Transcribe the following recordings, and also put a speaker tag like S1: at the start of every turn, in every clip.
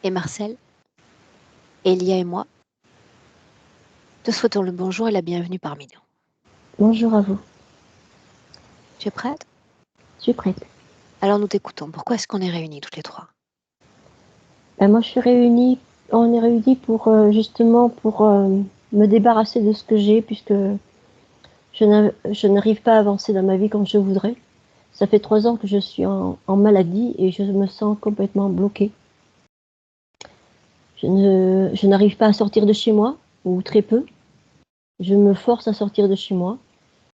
S1: et Marcel, Elia et moi, te souhaitons le bonjour et la bienvenue parmi nous.
S2: Bonjour à vous.
S1: Tu es prête?
S2: Je suis prête.
S1: Alors nous t'écoutons. Pourquoi est-ce qu'on est réunis toutes les trois?
S2: Moi, on est réunis pour justement pour me débarrasser de ce que j'ai, puisque je n'arrive pas à avancer dans ma vie comme je voudrais. Ça fait 3 ans que je suis en maladie et je me sens complètement bloquée. Je n'arrive pas à sortir de chez moi, ou très peu. Je me force à sortir de chez moi.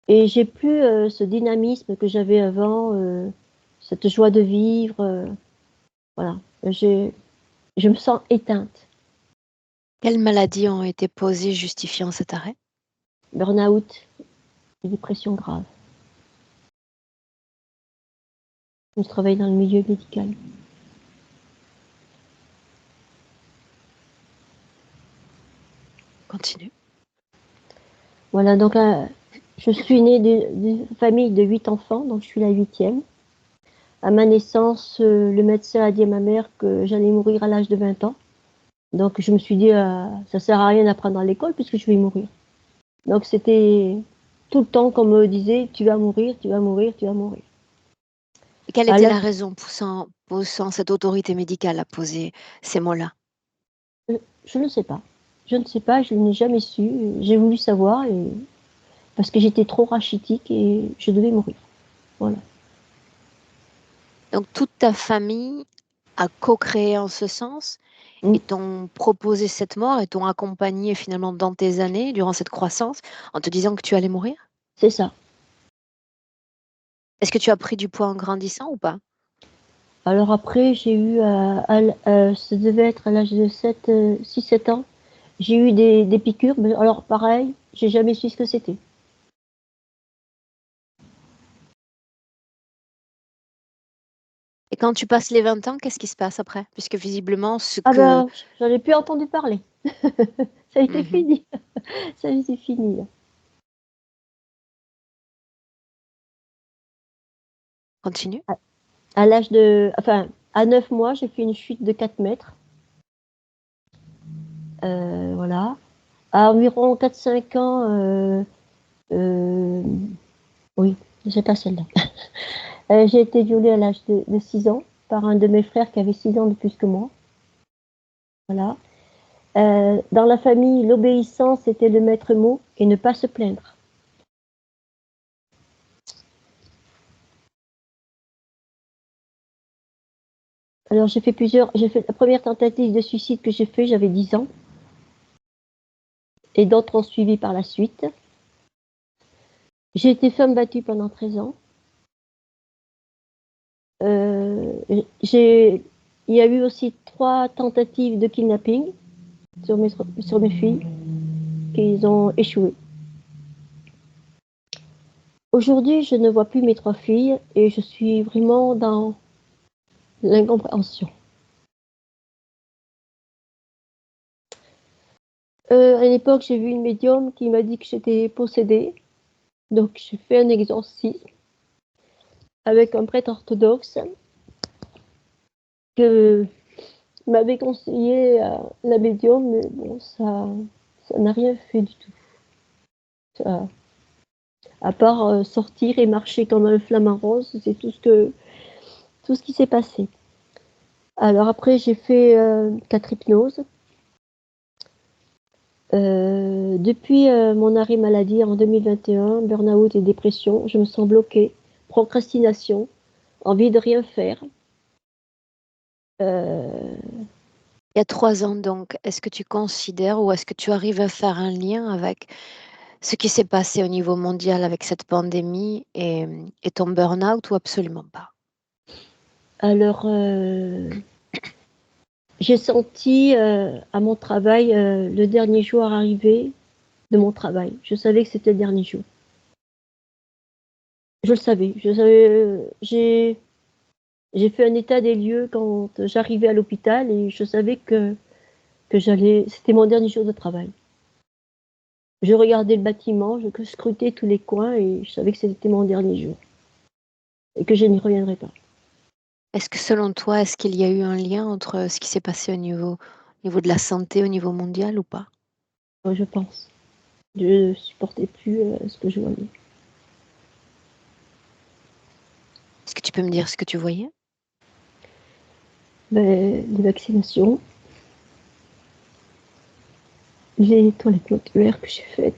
S2: Et j'ai plus ce dynamisme que j'avais avant, cette joie de vivre. Voilà. Je me sens éteinte.
S1: Quelles maladies ont été posées justifiant cet arrêt?
S2: Burn-out et dépression grave. Je travaille dans le milieu médical.
S1: Continue.
S2: Voilà, donc je suis née d'une famille de 8 enfants, donc je suis la 8e. À ma naissance, le médecin a dit à ma mère que j'allais mourir à l'âge de 20 ans. Donc je me suis dit, ça sert à rien d'apprendre à l'école puisque je vais mourir. Donc c'était tout le temps qu'on me disait, tu vas mourir, tu vas mourir, tu vas mourir.
S1: Et quelle
S2: À
S1: était la
S2: l'âge,
S1: raison poussant cette autorité médicale à poser ces mots-là?
S2: je ne sais pas. Je ne sais pas, je n'ai jamais su. J'ai voulu savoir parce que j'étais trop rachitique et je devais mourir. Voilà.
S1: Donc toute ta famille a co-créé en ce sens
S2: Mm,
S1: et t'ont proposé cette mort et t'ont accompagné finalement dans tes années, durant cette croissance, en te disant que tu allais mourir?
S2: c'est ça.
S1: Est-ce que tu as pris du poids en grandissant ou pas?
S2: Alors après, j'ai eu, ça devait être à l'âge de 6-7 ans, j'ai eu des piqûres. Mais alors pareil, j'ai jamais su ce que c'était.
S1: Et quand tu passes les 20 ans, qu'est-ce qui se passe après? Puisque visiblement, ce
S2: Ah
S1: que...
S2: ben, j'en ai plus entendu parler. Ça a été
S1: Mhm.
S2: fini. Ça a été fini. Là.
S1: Continue.
S2: À l'âge de, enfin, à 9 mois, j'ai fait une chute de 4 mètres. Voilà. À environ 4-5 ans, euh, oui, c'est pas celle-là. J'ai été violée à l'âge de 6 ans par un de mes frères qui avait 6 ans de plus que moi. Voilà. Dans la famille, l'obéissance était le maître mot et ne pas se plaindre. Alors j'ai fait la première tentative de suicide que j'ai fait, j'avais 10 ans. Et d'autres ont suivi par la suite. J'ai été femme battue pendant 13 ans. Euh, il y a eu aussi 3 tentatives de kidnapping sur mes filles qui ont échoué. Aujourd'hui, je ne vois plus mes 3 filles et je suis vraiment dans l'incompréhension. À l'époque, j'ai vu une médium qui m'a dit que j'étais possédée. Donc, j'ai fait un exorcisme avec un prêtre orthodoxe que m'avait conseillé la médium, mais bon, ça n'a rien fait du tout. Ça, à part sortir et marcher comme un flamant rose, c'est tout ce qui s'est passé. Alors après, j'ai fait 4 hypnoses. Depuis mon arrêt maladie en 2021, burn-out et dépression, je me sens bloquée, procrastination, envie de rien faire. Euh,
S1: Il y a 3 ans, donc, est-ce que tu considères ou est-ce que tu arrives à faire un lien avec ce qui s'est passé au niveau mondial avec cette pandémie et ton burn-out ou absolument pas?
S2: alors, j'ai senti à mon travail le dernier jour arrivé de mon travail. Je savais que c'était le dernier jour. Je le savais. J'ai fait un état des lieux quand j'arrivais à l'hôpital et je savais que c'était mon dernier jour de travail. Je regardais le bâtiment, je scrutais tous les coins et je savais que c'était mon dernier jour et que je n'y reviendrais pas.
S1: Est-ce que selon toi, est-ce qu'il y a eu un lien entre ce qui s'est passé au niveau de la santé, au niveau mondial ou pas?
S2: Je pense. Je supportais plus, ce que je voyais.
S1: Est-ce que tu peux me dire ce que tu voyais?
S2: Les vaccinations, les toilettes modulaires que j'ai faites,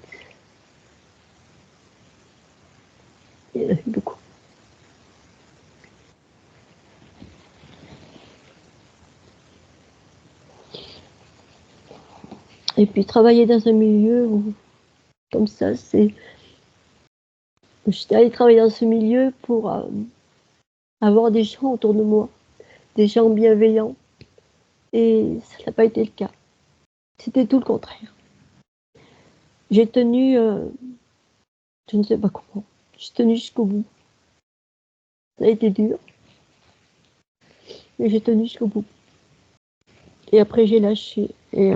S2: il y en a eu beaucoup. Et puis travailler dans un milieu où comme ça, j'étais allée travailler dans ce milieu pour, avoir des gens autour de moi, des gens bienveillants et ça n'a pas été le cas. C'était tout le contraire. J'ai tenu, je ne sais pas comment, j'ai tenu jusqu'au bout. Ça a été dur, mais j'ai tenu jusqu'au bout. Et après j'ai lâché et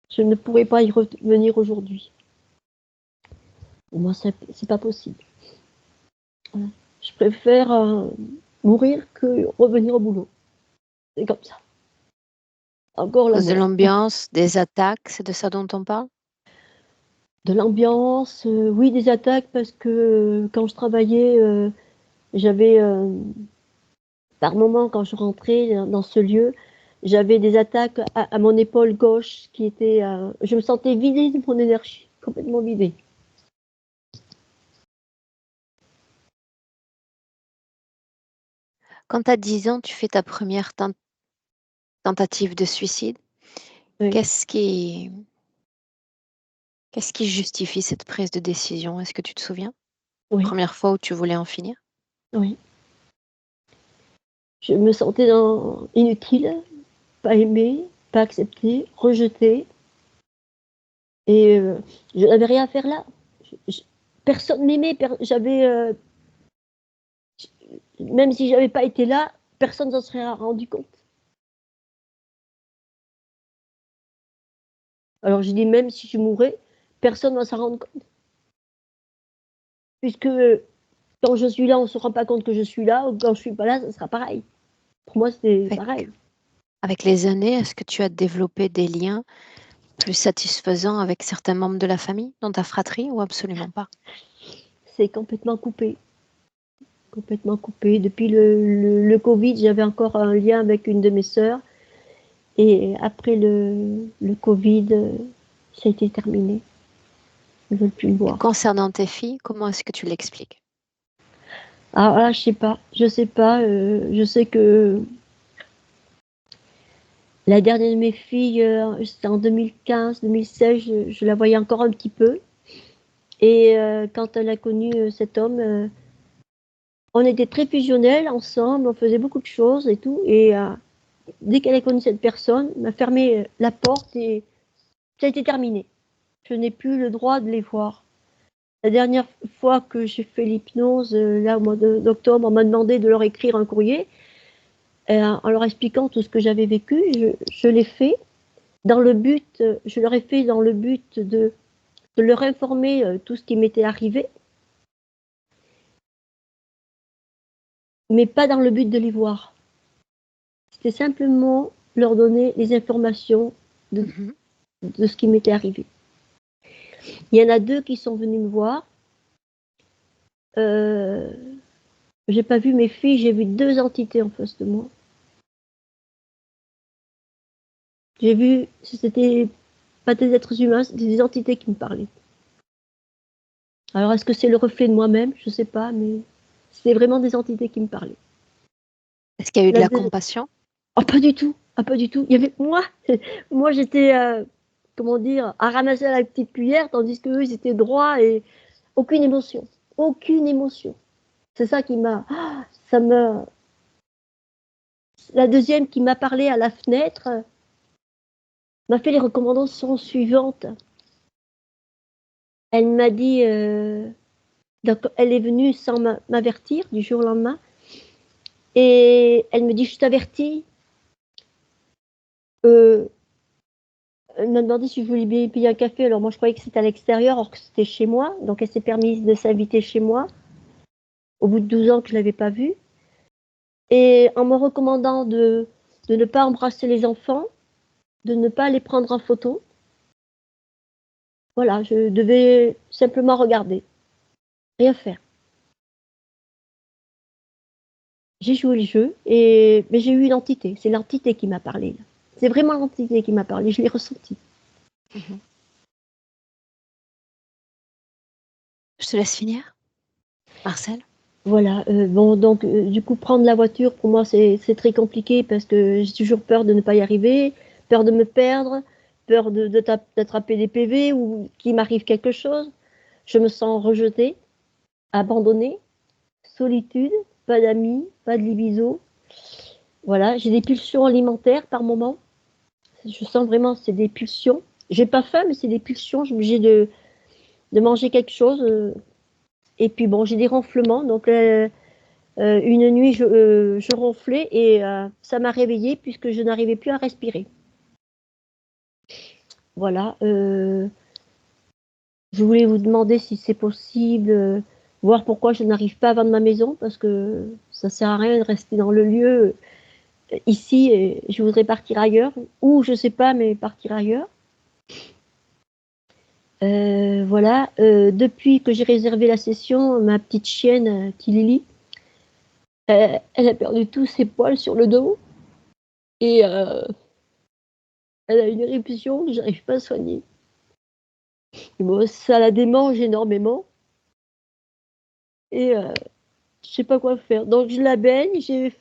S2: je ne pourrais pas y revenir aujourd'hui. Pour moi, c'est pas possible. Voilà. Je préfère, mourir que revenir au boulot. C'est comme ça. Encore
S1: À
S2: la
S1: cause de
S2: mort.
S1: l'ambiance, des attaques, c'est de ça dont on parle?
S2: De l'ambiance, oui, des attaques parce que, quand je travaillais, j'avais, par moment quand je rentrais dans ce lieu, j'avais des attaques à mon épaule gauche qui était, je me sentais vidée de mon énergie, complètement vidée.
S1: Quand tu as 10 ans, tu fais ta première tentative de suicide.
S2: Oui,
S1: Qu'est-ce qui qu'est-ce qui justifie cette prise de décision? Est-ce que tu te souviens?
S2: oui,
S1: Première fois où tu voulais en finir?
S2: oui. Je me sentais inutile, pas aimée, pas acceptée, rejetée et je n'avais rien à faire là. Je personne m'aimait, j'avais, même si j'avais pas été là, personne s'en serait rendu compte. Alors j'ai dit: «Même si je mourais, personne va s'en rendre compte». Puisque, quand je suis là, on se rend pas compte que je suis là, ou quand je suis pas là, ça sera pareil. Pour moi, c'est
S1: Avec
S2: pareil.
S1: avec les années, est-ce que tu as développé des liens plus satisfaisant avec certains membres de la famille, dans ta fratrie ou absolument pas?
S2: C'est complètement coupé. Depuis le covid, j'avais encore un lien avec une de mes sœurs et après le covid, ça a été terminé. Ils veulent plus me
S1: Et
S2: voir.
S1: concernant tes filles, comment est-ce que tu l'expliques?
S2: Alors là, je sais pas, je sais que la dernière de mes filles, c'était en 2015-2016, je la voyais encore un petit peu et quand elle a connu, cet homme, on était très fusionnels ensemble, on faisait beaucoup de choses et tout et dès qu'elle a connu cette personne, m'a fermé, la porte et ça a été terminé. Je n'ai plus le droit de les voir. La dernière fois que j'ai fait l'hypnose, là, au mois d'octobre, on m'a demandé de leur écrire un courrier, en leur expliquant tout ce que j'avais vécu. Je l'ai fait dans le but, je leur ai fait dans le but de leur informer, tout ce qui m'était arrivé, mais pas dans le but de les voir. C'était simplement leur donner les informations de
S1: Mmh.
S2: de ce qui m'était arrivé. Il y en a 2 qui sont venus me voir. Heu, j'ai pas vu mes filles, j'ai vu 2 entités en face de moi. J'ai vu c'était pas des êtres humains, c'était des entités qui me parlaient. Alors est-ce que c'est le reflet de moi-même? Je sais pas, mais c'était vraiment des entités qui me parlaient.
S1: Est-ce qu'il y a eu de
S2: La
S1: la
S2: deux
S1: compassion?
S2: Ah pas du tout, ah pas du tout. Il y avait moi, moi j'étais, comment dire? À ramasser à la petite cuillère, tandis qu'eux ils étaient droits et aucune émotion, aucune émotion. C'est ça qui m'a ça me la deuxième qui m'a parlé à la fenêtre, m'a fait les recommandations suivantes. Elle m'a dit, donc elle est venue sans m'avertir du jour au lendemain et elle me dit: «Je t'avertis», heu, elle m'a demandé si je voulais bien payer un café. Alors moi je croyais que c'était à l'extérieur alors que c'était chez moi, donc elle s'est permise de s'inviter chez moi, au bout de 12 ans que je l'avais pas vue et en me recommandant de ne pas embrasser les enfants, de ne pas les prendre en photo. Voilà, je devais simplement regarder, rien faire. J'ai joué le jeu, mais j'ai eu une entité. C'est l'entité qui m'a parlé. Là. C'est vraiment l'entité qui m'a parlé, je l'ai ressenti.
S1: Mhm. Je te laisse finir, Marcel.
S2: Voilà, bon, donc du coup, prendre la voiture, pour moi, c'est très compliqué parce que j'ai toujours peur de ne pas y arriver, peur de me perdre, peur d'attraper des PV ou qu'il m'arrive quelque chose. Je me sens rejetée, abandonnée, solitude, pas d'amis, pas de libido. Voilà, j'ai des pulsions alimentaires par moment. Je sens vraiment, c'est des pulsions. J'ai pas faim, mais c'est des pulsions. Je suis obligée de manger quelque chose. Et puis bon, j'ai des ronflements. Donc une nuit, je ronflais et ça m'a réveillée puisque je n'arrivais plus à respirer. Voilà. Je voulais vous demander si c'est possible, voir pourquoi je n'arrive pas à vendre ma maison parce que ça sert à rien de rester dans le lieu ici. Et je voudrais partir ailleurs ou je sais pas, mais partir ailleurs. Voilà. Depuis que j'ai réservé la session, ma petite chienne Tilili, elle a perdu tous ses poils sur le dos et elle a une éruption que j'arrive pas à soigner. Et bon, ça la démange énormément et je sais pas quoi faire. Donc je la baigne, j'ai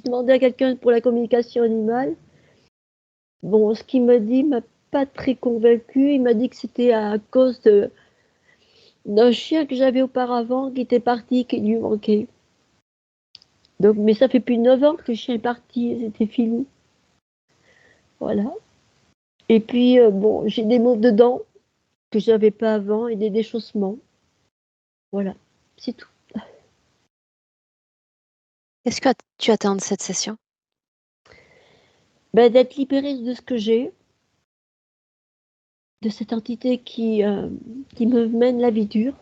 S2: demandé à quelqu'un pour la communication animale. Bon, ce qu'il m'a dit m'a pas très convaincue. Il m'a dit que c'était à cause d'un chien que j'avais auparavant qui était parti, qui lui manquait. Donc, mais ça fait plus de 9 ans que le chien est parti, c'était fini. Voilà. Et puis, bon, j'ai des maux de dents que j'avais pas avant et des déchaussements. Voilà, c'est tout.
S1: Qu'est-ce que tu attends de cette session?
S2: Ben, d'être libérée de ce que j'ai, de cette entité qui me mène la vie dure.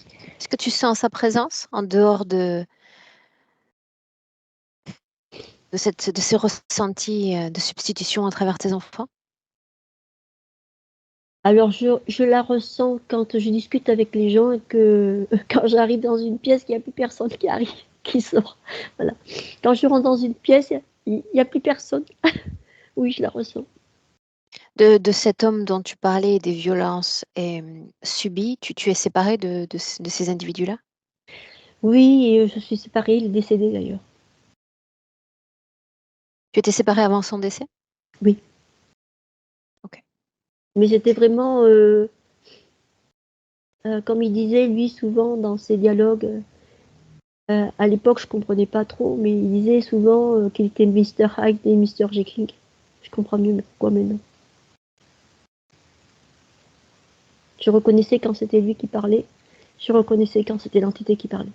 S1: Est-ce que tu sens sa présence en dehors de ces ressentis de substitution à travers tes enfants?
S2: Alors, je la ressens quand je discute avec les gens et que quand j'arrive dans une pièce, il n'y a plus personne qui arrive, qui sort. Voilà. Quand je rentre dans une pièce, il n'y a plus personne. Oui, je la ressens.
S1: De cet homme dont tu parlais, des violences subies, tu es séparée de ces individus-là?
S2: Oui, et je suis séparée, il est décédé d'ailleurs.
S1: Tu étais séparée avant son décès?
S2: Oui.
S1: Ok.
S2: Mais c'était vraiment, comme il disait lui souvent dans ses dialogues, à l'époque je comprenais pas trop, mais il disait souvent qu'il était Mr. Hyde et Mr. Jekyll. Je comprends mieux pourquoi maintenant. Je reconnaissais quand c'était lui qui parlait, je reconnaissais quand c'était l'entité qui parlait.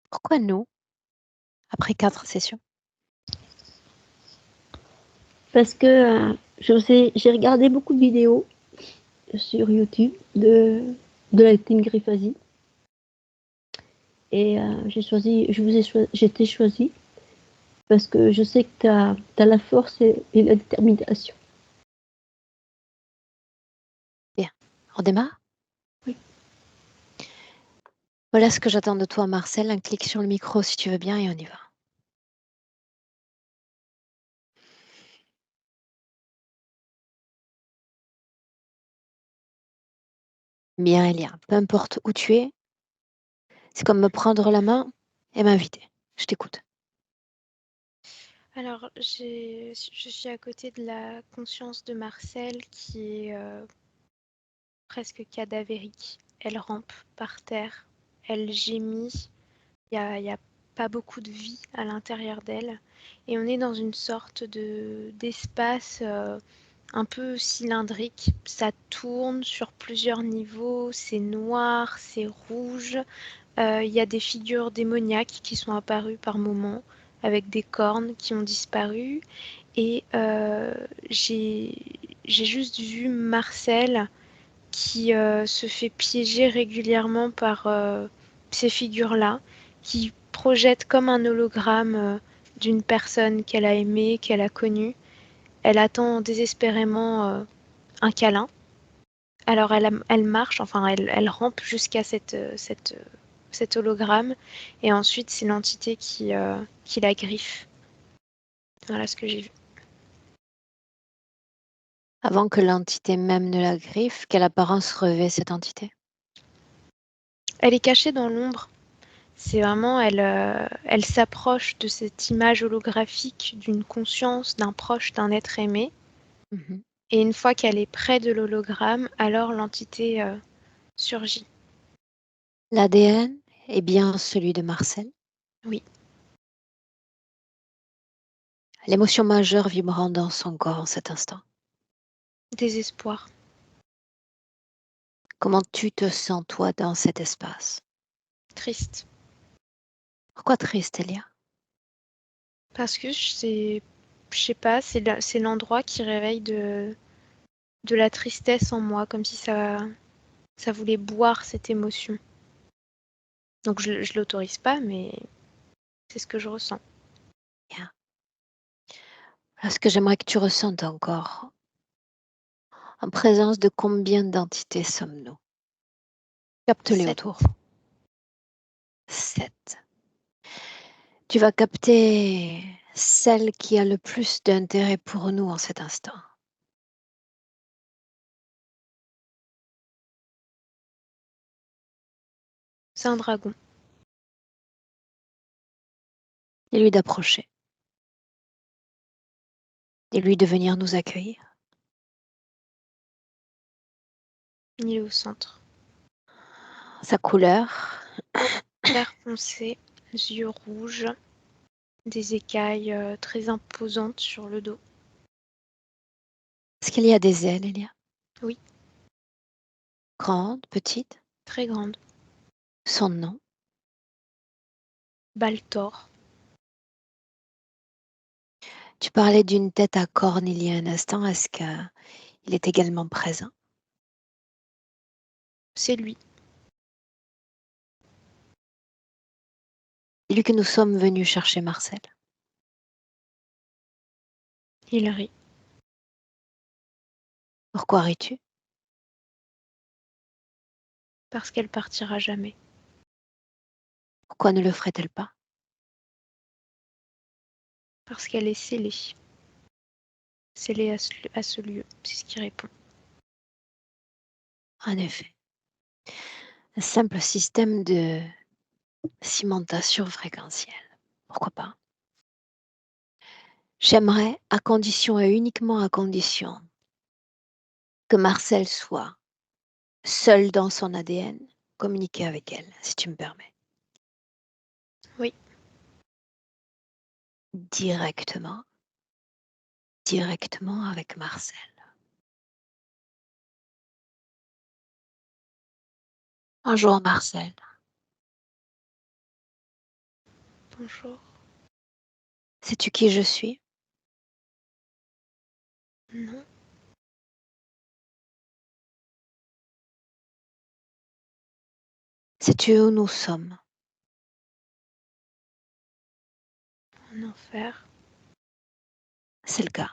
S1: Pourquoi nous, après 4 sessions?
S2: Parce que j'ai regardé beaucoup de vidéos sur YouTube de la team Griffasie. Et j'ai été choisie parce que je sais que tu as la force et la détermination.
S1: Bien. On démarre?
S2: Oui.
S1: Voilà ce que j'attends de toi, Marcel. Un clic sur le micro si tu veux bien et on y va. Bien, Elia. Peu importe où tu es, c'est comme me prendre la main et m'inviter. Je t'écoute.
S3: Alors, je suis à côté de la conscience de Marcel qui est presque cadavérique. Elle rampe par terre, elle gémit, il y a pas beaucoup de vie à l'intérieur d'elle. Et on est dans une sorte d'espace un peu cylindrique. Ça tourne sur plusieurs niveaux, c'est noir, c'est rouge. Il y a des figures démoniaques qui sont apparues par moments, avec des cornes qui ont disparu. Et j'ai juste vu Marcel qui se fait piéger régulièrement par ces figures-là. qui projette comme un hologramme d'une personne qu'elle a aimée, qu'elle a connue. Elle attend désespérément un câlin. Alors elle marche, enfin elle rampe jusqu'à cet hologramme, et ensuite c'est l'entité qui la griffe. Voilà ce que j'ai vu.
S1: Avant que l'entité même ne la griffe, quelle apparence revêt cette entité?
S3: Elle est cachée dans l'ombre. C'est vraiment, elle s'approche de cette image holographique d'une conscience, d'un proche, d'un être aimé.
S1: Mhm.
S3: Et une fois qu'elle est près de l'hologramme, alors l'entité surgit.
S1: L'ADN est bien celui de Marcel.
S3: Oui,
S1: L'émotion majeure vibrant dans son corps en cet instant.
S3: désespoir.
S1: Comment tu te sens, toi, dans cet espace?
S3: Triste.
S1: Pourquoi triste, Elia?
S3: Parce que je sais pas, c'est l'endroit qui réveille de la tristesse en moi, comme si ça voulait boire cette émotion. Donc je l'autorise pas, mais c'est ce que je ressens.
S1: Bien. Voilà ce que j'aimerais que tu ressentes encore. En présence de combien d'entités sommes-nous? Capte-les
S3: 7.
S1: autour. 7. Tu vas capter celle qui a le plus d'intérêt pour nous en cet instant.
S3: C'est un dragon.
S1: Dis-lui d'approcher. Dis-lui de venir nous accueillir.
S3: Il est au centre.
S1: Sa couleur,
S3: Vert foncé, yeux rouges, des écailles très imposantes sur le dos.
S1: est-ce qu'il y a des ailes, Elia?
S3: Oui,
S1: Grandes, petites?
S3: très grande.
S1: Son nom?
S3: Baltor.
S1: Tu parlais d'une tête à cornes il y a un instant. Est-ce qu'il est également présent?
S3: C'est lui.
S1: Dis-lui que nous sommes venus chercher Marcel.
S3: Il rit.
S1: Pourquoi ris-tu?
S3: Parce qu'elle partira jamais.
S1: Pourquoi ne le ferait-elle pas?
S3: Parce qu'elle est scellée. Scellée à ce lieu. C'est ce qui répond.
S1: En effet, un simple système de cimentation fréquentielle. Pourquoi pas? J'aimerais, à condition et uniquement à condition, que Marcel soit seul dans son ADN, communiquer avec elle, si tu me permets.
S3: Oui,
S1: Directement avec Marcel. Bonjour Marcel.
S3: bonjour.
S1: Sais-tu qui je suis?
S3: Non,
S1: Sais-tu où nous sommes?
S3: en enfer.
S1: C'est le cas.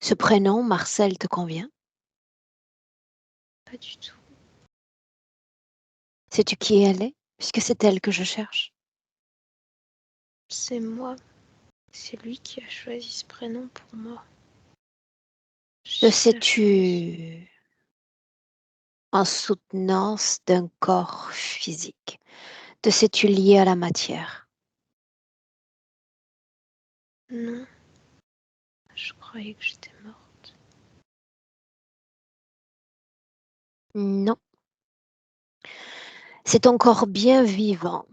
S1: Ce prénom, Marcel, te convient?
S3: Pas du tout.
S1: Sais-tu qui elle est? Puisque c'est elle que je cherche.
S3: C'est moi. C'est lui qui a choisi ce prénom pour moi.
S1: Te
S3: J'ai de la chance.
S1: sais-tu en soutenance d'un corps physique? Te sais-tu lié à la matière?
S3: Non, je croyais que j'étais morte.
S1: Non. C'est ton corps bien vivant.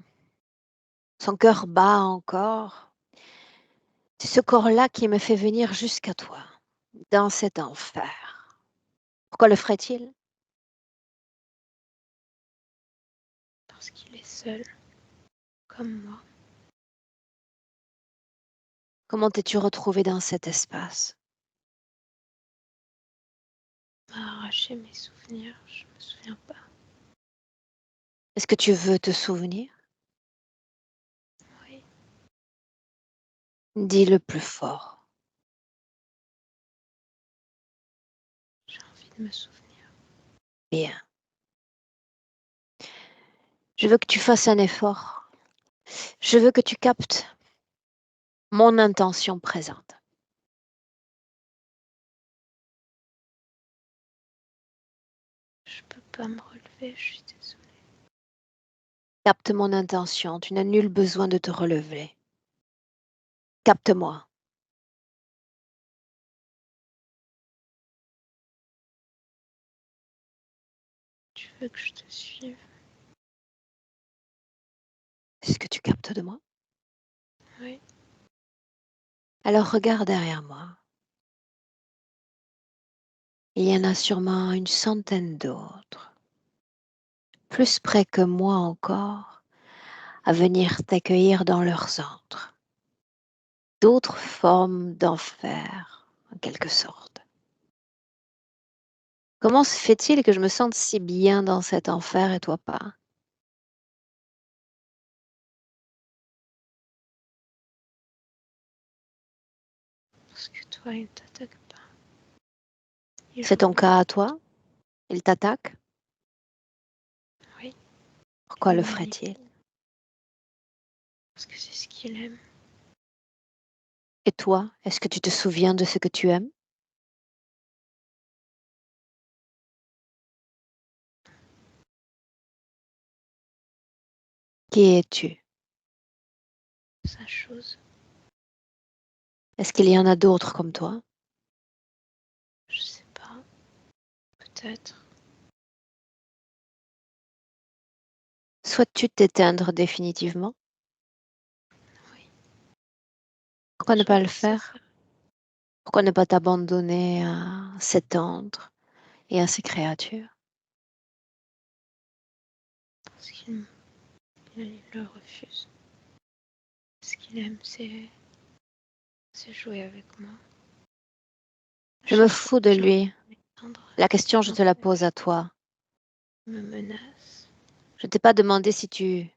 S1: Son cœur bat encore. C'est ce corps-là qui me fait venir jusqu'à toi, dans cet enfer. Pourquoi le ferait-il?
S3: Parce qu'il est seul, comme moi.
S1: Comment t'es-tu retrouvé dans cet espace?
S3: M'a arraché mes souvenirs, je me souviens pas.
S1: Est-ce que tu veux te souvenir?
S3: Oui,
S1: Dis le plus fort.
S3: j'ai envie de me souvenir.
S1: Bien. Je veux que tu fasses un effort. Je veux que tu captes mon intention présente.
S3: Je peux pas me relever, je suis désolée.
S1: Capte mon intention. Tu n'as nul besoin de te relever. Capte-moi.
S3: Tu veux que je te suive?
S1: Est-ce que tu captes de moi?
S3: Oui,
S1: Alors regarde derrière moi. Il y en a sûrement une centaine d'autres, plus près que moi encore, à venir t'accueillir dans leurs antres. D'autres formes d'enfer, en quelque sorte. Comment se fait-il que je me sente si bien dans cet enfer et toi pas?
S3: parce que toi, il t'attaque pas. Il
S1: C'est
S3: joue
S1: ton
S3: bien.
S1: cas à toi? Il t'attaque?
S3: Oui,
S1: Pourquoi
S3: il
S1: le
S3: me
S1: ferait-il?
S3: manipule. Parce que c'est ce qu'il aime.
S1: Et toi, est-ce que tu te souviens de ce que tu aimes? Qui es-tu?
S3: Sa chose,
S1: Est-ce qu'il y en a d'autres comme toi?
S3: je sais pas. Peut-être.
S1: Souhaites-tu t'éteindre définitivement?
S3: Oui.
S1: Pourquoi ne
S3: Soit
S1: pas le
S3: ça,
S1: faire? Pourquoi ne pas t'abandonner à cet antre et à ces créatures?
S3: parce il le refuse. Ce qu'il aime, c'est jouer avec moi.
S1: Je me
S3: Chaque fois
S1: fous de
S3: que j'ai envie
S1: lui.
S3: de m'éteindre,
S1: La
S3: il
S1: question, je te la pose à
S3: m'empêche,
S1: toi.
S3: me menace.
S1: Je t'ai pas demandé si tu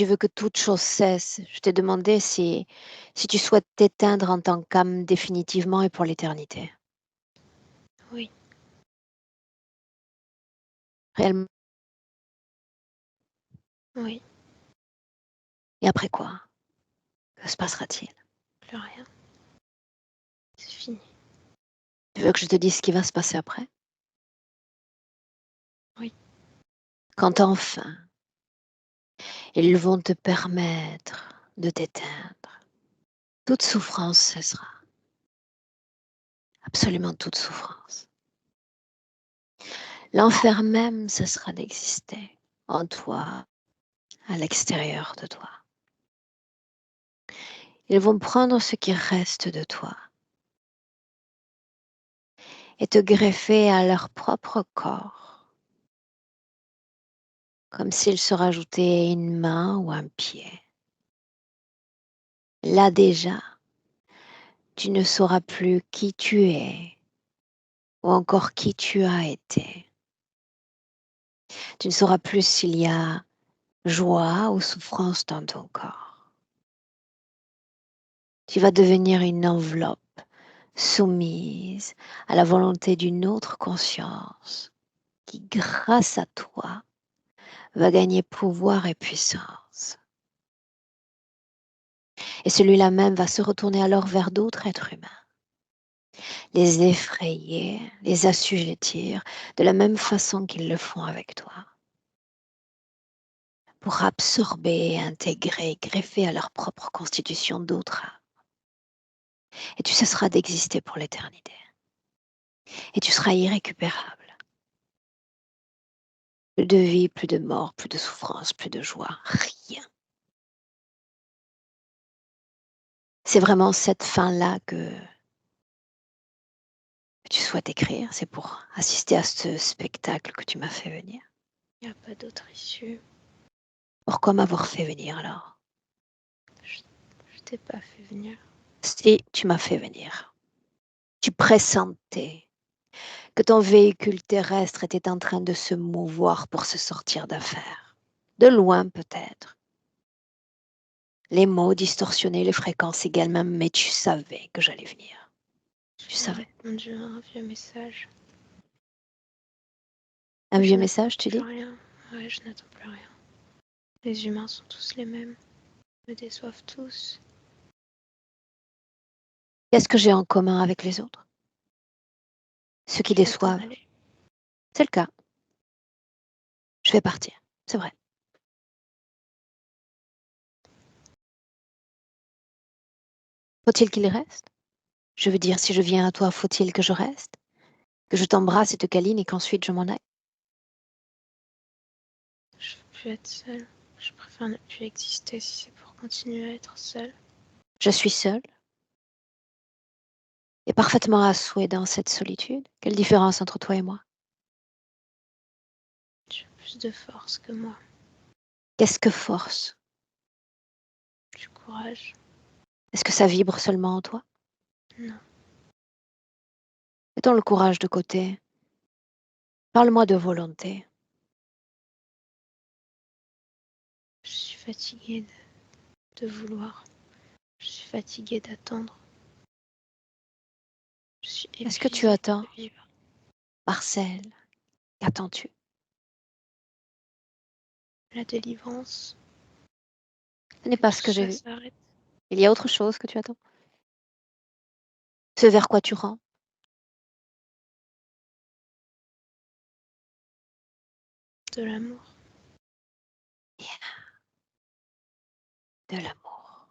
S1: veux que toute chose cesse. Je t'ai demandé si tu souhaites t'éteindre en tant qu'âme définitivement et pour l'éternité.
S3: Oui,
S1: Réellement.
S3: oui,
S1: Et après quoi? Que se passera-t-il?
S3: plus rien. C'est fini.
S1: Tu veux que je te dise ce qui va se passer après?
S3: Oui,
S1: Quand enfin, ils vont te permettre de t'éteindre, toute souffrance cessera. Absolument toute souffrance. L'enfer même cessera d'exister en toi, à l'extérieur de toi. Ils vont prendre ce qui reste de toi et te greffer à leur propre corps, comme s'ils se rajoutaient une main ou un pied. Là déjà, tu ne sauras plus qui tu es ou encore qui tu as été. Tu ne sauras plus s'il y a joie ou souffrance dans ton corps. Tu vas devenir une enveloppe soumise à la volonté d'une autre conscience qui, grâce à toi, va gagner pouvoir et puissance. Et celui-là même va se retourner alors vers d'autres êtres humains, les effrayer, les assujettir de la même façon qu'ils le font avec toi, pour absorber, intégrer, greffer à leur propre constitution d'autres âmes. Et tu cesseras d'exister pour l'éternité. Et tu seras irrécupérable. Plus de vie, plus de mort, plus de souffrance, plus de joie, rien. C'est vraiment cette fin-là que tu souhaites écrire. C'est pour assister à ce spectacle que tu m'as fait venir.
S3: il n'y a pas d'autre issue.
S1: Pourquoi m'avoir fait venir alors?
S3: Je, je t'ai pas fait venir.
S1: Si tu m'as fait venir, tu pressentais que ton véhicule terrestre était en train de se mouvoir pour se sortir d'affaire. de loin peut-être. Les mots distorsionnaient les fréquences également, mais tu savais que j'allais venir. Tu
S3: J'ai
S1: savais.
S3: répondu à un vieux message.
S1: Un
S3: Je
S1: vieux
S3: n'attends
S1: message, tu
S3: plus
S1: dis?
S3: rien. Ouais, je n'attends plus rien. Les humains sont tous les mêmes. Me déçoivent tous.
S1: Qu'est-ce que j'ai en commun avec les autres? Ceux qui
S3: Je vais t'en
S1: déçoivent.
S3: aller.
S1: C'est le cas. Je vais partir. C'est vrai. Faut-il qu'il reste? Je veux dire, si je viens à toi, faut-il que je reste? Que je t'embrasse et te câline et qu'ensuite je m'en aille?
S3: Je veux plus être seule. Je préfère ne plus exister si c'est pour continuer à être seule.
S1: Je suis seule et parfaitement à souhait dans cette solitude. Quelle différence entre toi et moi?
S3: Tu as plus de force que moi.
S1: Qu'est-ce que force?
S3: Du courage.
S1: Est-ce que ça vibre seulement en toi?
S3: Non.
S1: Mettons le courage de côté. Parle-moi de volonté.
S3: Je suis fatiguée de vouloir. Je suis fatiguée d'attendre. Je suis
S1: Est-ce que tu
S3: épuisée
S1: attends?
S3: de vivre.
S1: Marcel, qu'attends-tu?
S3: La délivrance.
S1: Ce n'est
S3: Que
S1: pas
S3: tout
S1: ce que j'ai
S3: ça
S1: vu.
S3: s'arrête.
S1: Il y a autre chose que tu attends? Ce vers quoi tu rends?
S3: De l'amour.
S1: De l'amour.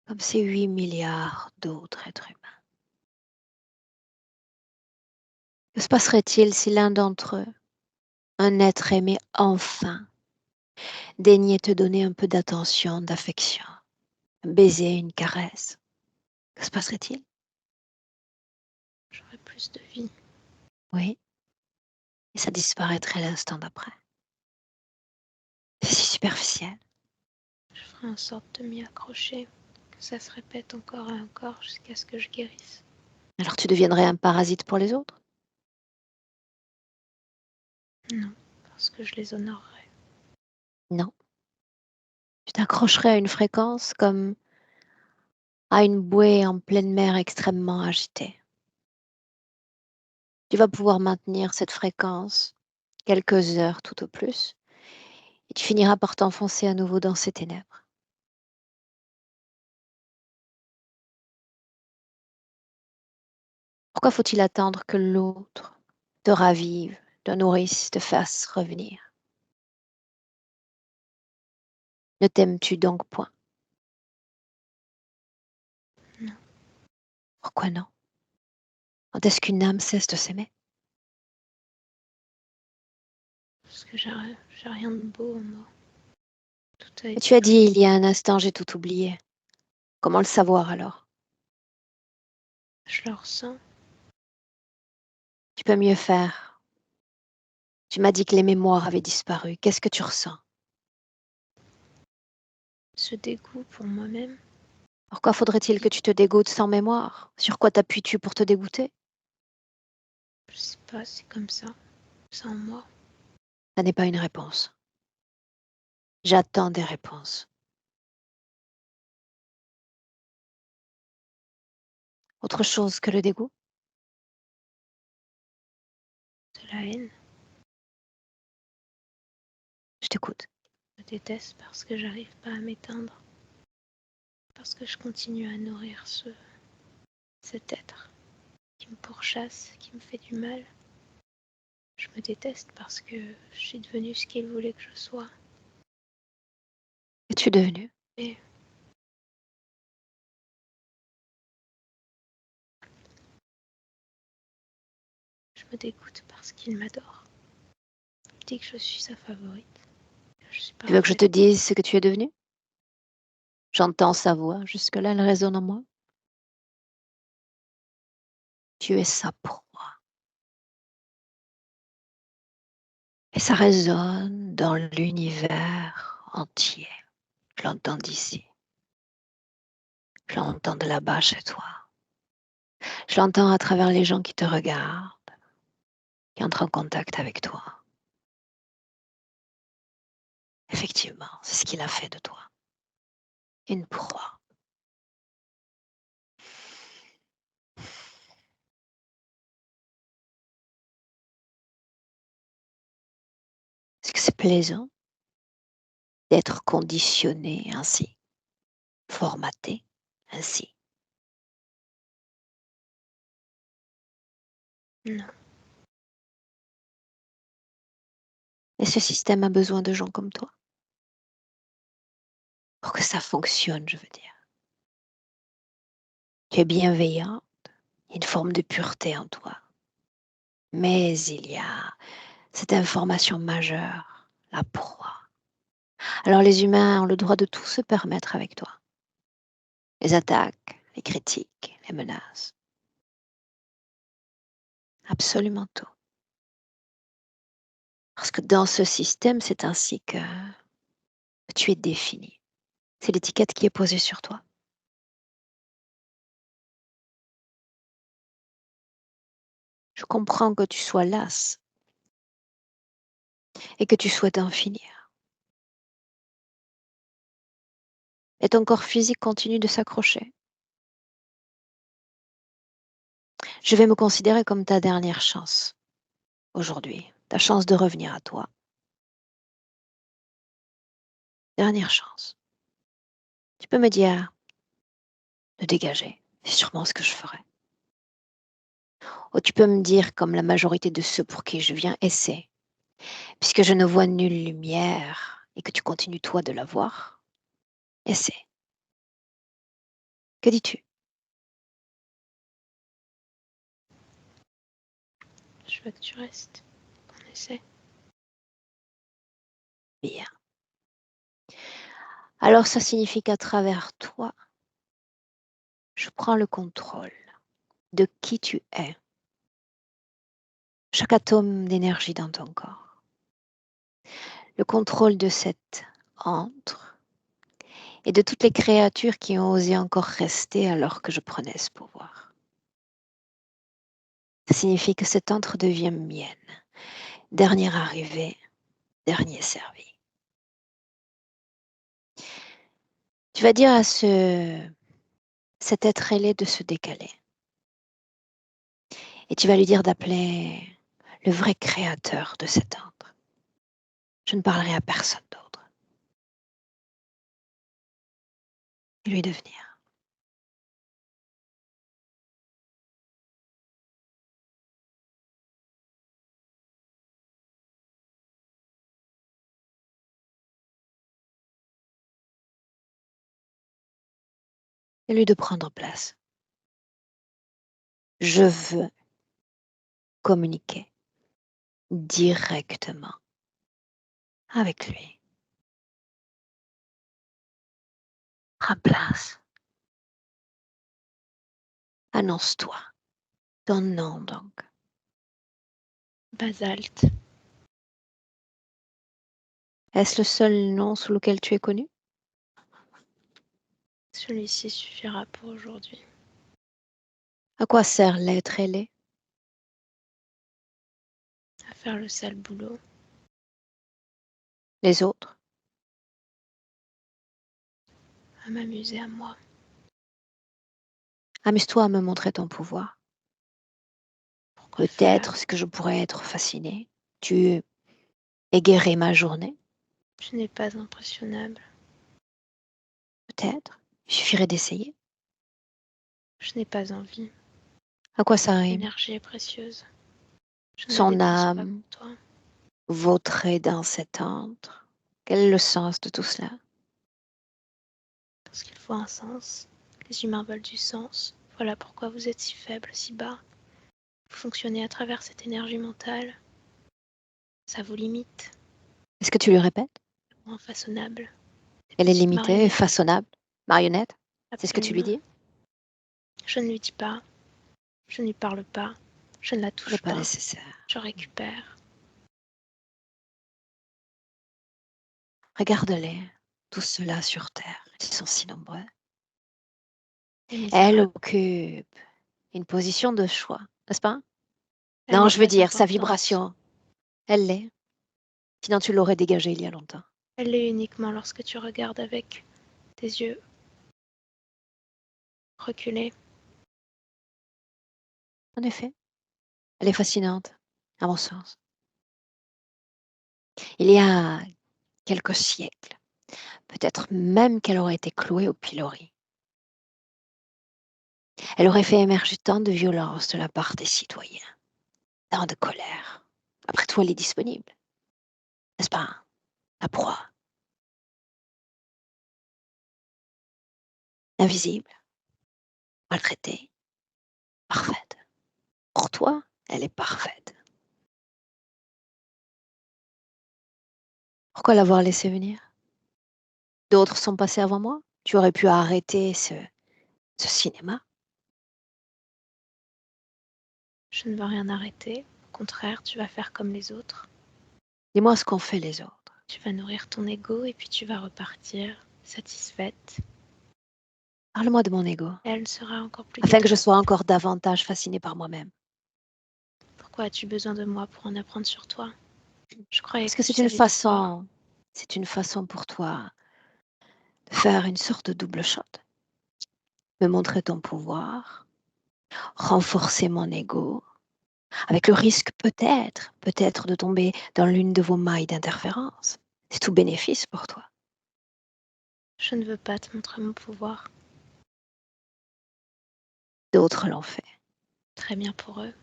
S1: Comme ces 8 milliards d'autres êtres humains. Que se passerait-il si l'un d'entre eux, un être aimé enfin, daignait te donner un peu d'attention, d'affection, un baiser, une caresse? Que se passerait-il?
S3: J'aurai plus de vie.
S1: Oui, et ça disparaîtrait l'instant d'après. C'est si superficiel.
S3: Je ferai en sorte de m'y accrocher. Que ça se répète encore et encore jusqu'à ce que je guérisse.
S1: Alors tu deviendrais un parasite pour les autres?
S3: Non, parce que je les honorerai.
S1: Non. Tu t'accrocherais à une fréquence comme à une bouée en pleine mer extrêmement agitée. Tu vas pouvoir maintenir cette fréquence quelques heures tout au plus, et tu finiras par t'enfoncer à nouveau dans ces ténèbres. Pourquoi faut-il attendre que l'autre te ravive, te nourrisse, te fasse revenir? Ne t'aimes-tu donc point?
S3: Non,
S1: Pourquoi non? Quand est-ce qu'une âme cesse de s'aimer?
S3: parce que j'ai rien de beau en moi. Tout a
S1: Et
S3: été
S1: tu as dit
S3: pris.
S1: il y a un instant, j'ai tout oublié. Comment le savoir alors?
S3: Je le ressens.
S1: Tu peux mieux faire. Tu m'as dit que les mémoires avaient disparu. Qu'est-ce que tu ressens?
S3: Ce dégoût pour moi-même.
S1: Pourquoi faudrait-il que tu te dégoûtes sans mémoire? Sur quoi t'appuies-tu pour te dégoûter?
S3: Je sais pas, c'est comme ça. C'est en moi.
S1: Ça n'est pas une réponse. J'attends des réponses. Autre chose que le dégoût?
S3: De la haine.
S1: Je t'écoute.
S3: Je me déteste parce que j'arrive pas à m'éteindre. Parce que je continue à nourrir cet être qui me pourchasse, qui me fait du mal. Je me déteste parce que je suis devenue ce qu'il voulait que je sois.
S1: Qu'es-tu devenu?
S3: Et je me dégoûte parce qu'il m'adore. Il dit que je suis sa favorite, que je suis
S1: Tu veux que je te
S3: parfaite.
S1: dise ce que tu es devenu? J'entends sa voix. Jusque-là, elle résonne en moi. Tu es sa proie. Et ça résonne dans l'univers entier. Je l'entends d'ici. Je l'entends de là-bas chez toi. Je l'entends à travers les gens qui te regardent, qui entrent en contact avec toi. Effectivement, c'est ce qu'il a fait de toi. Une proie. Est-ce que c'est plaisant d'être conditionné ainsi, formaté ainsi?
S3: Non.
S1: Et ce système a besoin de gens comme toi pour que ça fonctionne, je veux dire. Tu es bienveillant, il y a une forme de pureté en toi. Mais il y a cette information majeure, la proie. Alors les humains ont le droit de tout se permettre avec toi. Les attaques, les critiques, les menaces. Absolument tout. Parce que dans ce système, c'est ainsi que tu es défini. C'est l'étiquette qui est posée sur toi. Je comprends que tu sois lasse et que tu souhaites en finir. Et ton corps physique continue de s'accrocher. Je vais me considérer comme ta dernière chance aujourd'hui, ta chance de revenir à toi. Dernière chance. Tu peux me dire de dégager. C'est sûrement ce que je ferai. Ou tu peux me dire, comme la majorité de ceux pour qui je viens, essaie. Puisque je ne vois nulle lumière et que tu continues toi de la voir, essaie. Que dis-tu?
S3: Je veux que tu restes. On essaie.
S1: Bien. Alors ça signifie qu'à travers toi, je prends le contrôle de qui tu es. Chaque atome d'énergie dans ton corps. Le contrôle de cette antre et de toutes les créatures qui ont osé encore rester alors que je prenais ce pouvoir. Ça signifie que cette antre devient mienne. Dernière arrivée, dernier servi. Tu vas dire à cet être ailé de se décaler. Et tu vas lui dire d'appeler le vrai créateur de cet antre. Je ne parlerai à personne d'autre. Et lui de venir. Et lui de prendre place. Je veux communiquer directement avec lui. Prends place. Annonce-toi. Ton nom donc.
S3: Basalte.
S1: Est-ce le seul nom sous lequel tu es connu?
S3: Celui-ci suffira pour aujourd'hui.
S1: À quoi sert l'être ailé?
S3: À faire le sale boulot.
S1: Les autres?
S3: À m'amuser à moi.
S1: Amuse-toi à me montrer ton pouvoir.
S3: Pourquoi
S1: Peut-être
S3: faire?
S1: ce que je pourrais être fasciné. Tu égayerais ma journée.
S3: Je n'ai pas impressionnable.
S1: Peut-être. Il suffirait d'essayer.
S3: Je n'ai pas envie.
S1: À quoi ça rime?
S3: L'énergie est précieuse. Je ne la
S1: Son
S3: dépense pas
S1: âme
S3: pour toi.
S1: vautrait dans cet antre. Quel est le sens de tout cela?
S3: Parce qu'il faut un sens. Les humains veulent du sens. Voilà pourquoi vous êtes si faible, si bas. Vous fonctionnez à travers cette énergie mentale. Ça vous limite.
S1: Est-ce que tu lui répètes?
S3: Infaçonnable. Des
S1: Elle est
S3: petites
S1: limitée et
S3: marionnettes.
S1: façonnable. Marionnette? C'est ce que tu lui
S3: Absolument.
S1: dis?
S3: Je ne lui dis pas. Je ne lui parle pas. Je ne la
S1: Ce n'est
S3: touche
S1: pas
S3: pas.
S1: nécessaire.
S3: Je récupère.
S1: Regarde-les, tous ceux-là sur Terre. Ils sont si nombreux.
S3: Les
S1: Elle
S3: misérables.
S1: occupe une position de choix, n'est-ce pas?
S3: Elle
S1: Non,
S3: n'est
S1: je veux
S3: pas
S1: dire, sa
S3: importante.
S1: vibration. Elle l'est. Sinon, tu l'aurais dégagée il y a longtemps.
S3: Elle l'est uniquement lorsque tu regardes avec tes yeux reculés.
S1: En effet, elle est fascinante, à mon sens. Il y a quelques siècles, peut-être même qu'elle aurait été clouée au pilori. Elle aurait fait émerger tant de violence de la part des citoyens, tant de colère. Après tout, elle est disponible, n'est-ce pas? La proie, invisible, maltraitée, parfaite. Pour toi, elle est parfaite. Pourquoi l'avoir laissée venir? D'autres sont passés avant moi. Tu aurais pu arrêter ce cinéma.
S3: Je ne veux rien arrêter. Au contraire, tu vas faire comme les autres.
S1: Dis-moi ce qu'ont fait les autres.
S3: Tu vas nourrir ton ego et puis tu vas repartir satisfaite.
S1: Parle-moi de mon ego,
S3: Elle sera encore plus
S1: afin que je
S3: détruite.
S1: sois encore davantage fascinée par moi-même.
S3: Pourquoi as-tu besoin de moi pour en apprendre sur toi? Je croyais
S1: Parce
S3: que
S1: que
S3: tu savais tout voir.
S1: c'est une façon pour toi de faire une sorte de double shot. Me montrer ton pouvoir, renforcer mon ego, avec le risque peut-être de tomber dans l'une de vos mailles d'interférence. C'est tout bénéfice pour toi.
S3: Je ne veux pas te montrer mon pouvoir.
S1: D'autres l'ont fait.
S3: Très bien pour eux.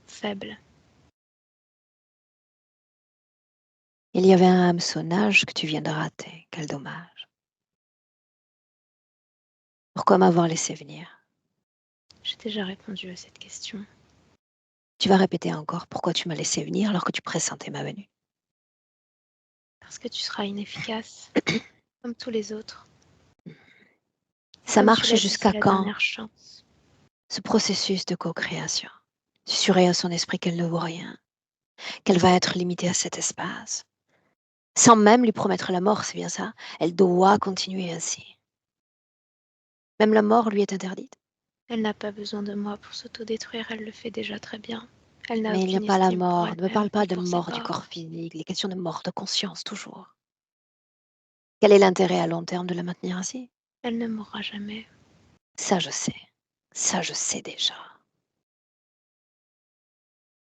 S3: Faible.
S1: Il y avait un hameçonnage que tu viens de rater. Quel dommage. Pourquoi m'avoir laissé venir?
S3: J'ai déjà répondu à cette question.
S1: Tu vas répéter encore pourquoi tu m'as laissé venir alors que tu pressentais ma venue.
S3: Parce que tu seras inefficace, comme tous les autres.
S1: Ça
S3: Comme tu
S1: marche
S3: l'as dit,
S1: jusqu'à
S3: c'est la
S1: quand,
S3: dernière chance.
S1: ce processus de co-création? Susurrer à son esprit qu'elle ne vaut rien, qu'elle va être limitée à cet espace. Sans même lui promettre la mort, c'est bien ça. Elle doit continuer ainsi. Même la mort lui est interdite.
S3: Elle n'a pas besoin de moi pour s'autodétruire, elle le fait déjà très bien. Elle n'a
S1: Mais il n'y a
S3: aucune
S1: pas la
S3: estime pour
S1: mort. Ne me
S3: elle-même,
S1: parle pas
S3: ni
S1: de
S3: pour ses
S1: mort du
S3: corps.
S1: corps physique, les questions de mort de conscience toujours. Quel est l'intérêt à long terme de la maintenir ainsi?
S3: Elle ne mourra jamais.
S1: Ça, je sais. Ça, je sais déjà.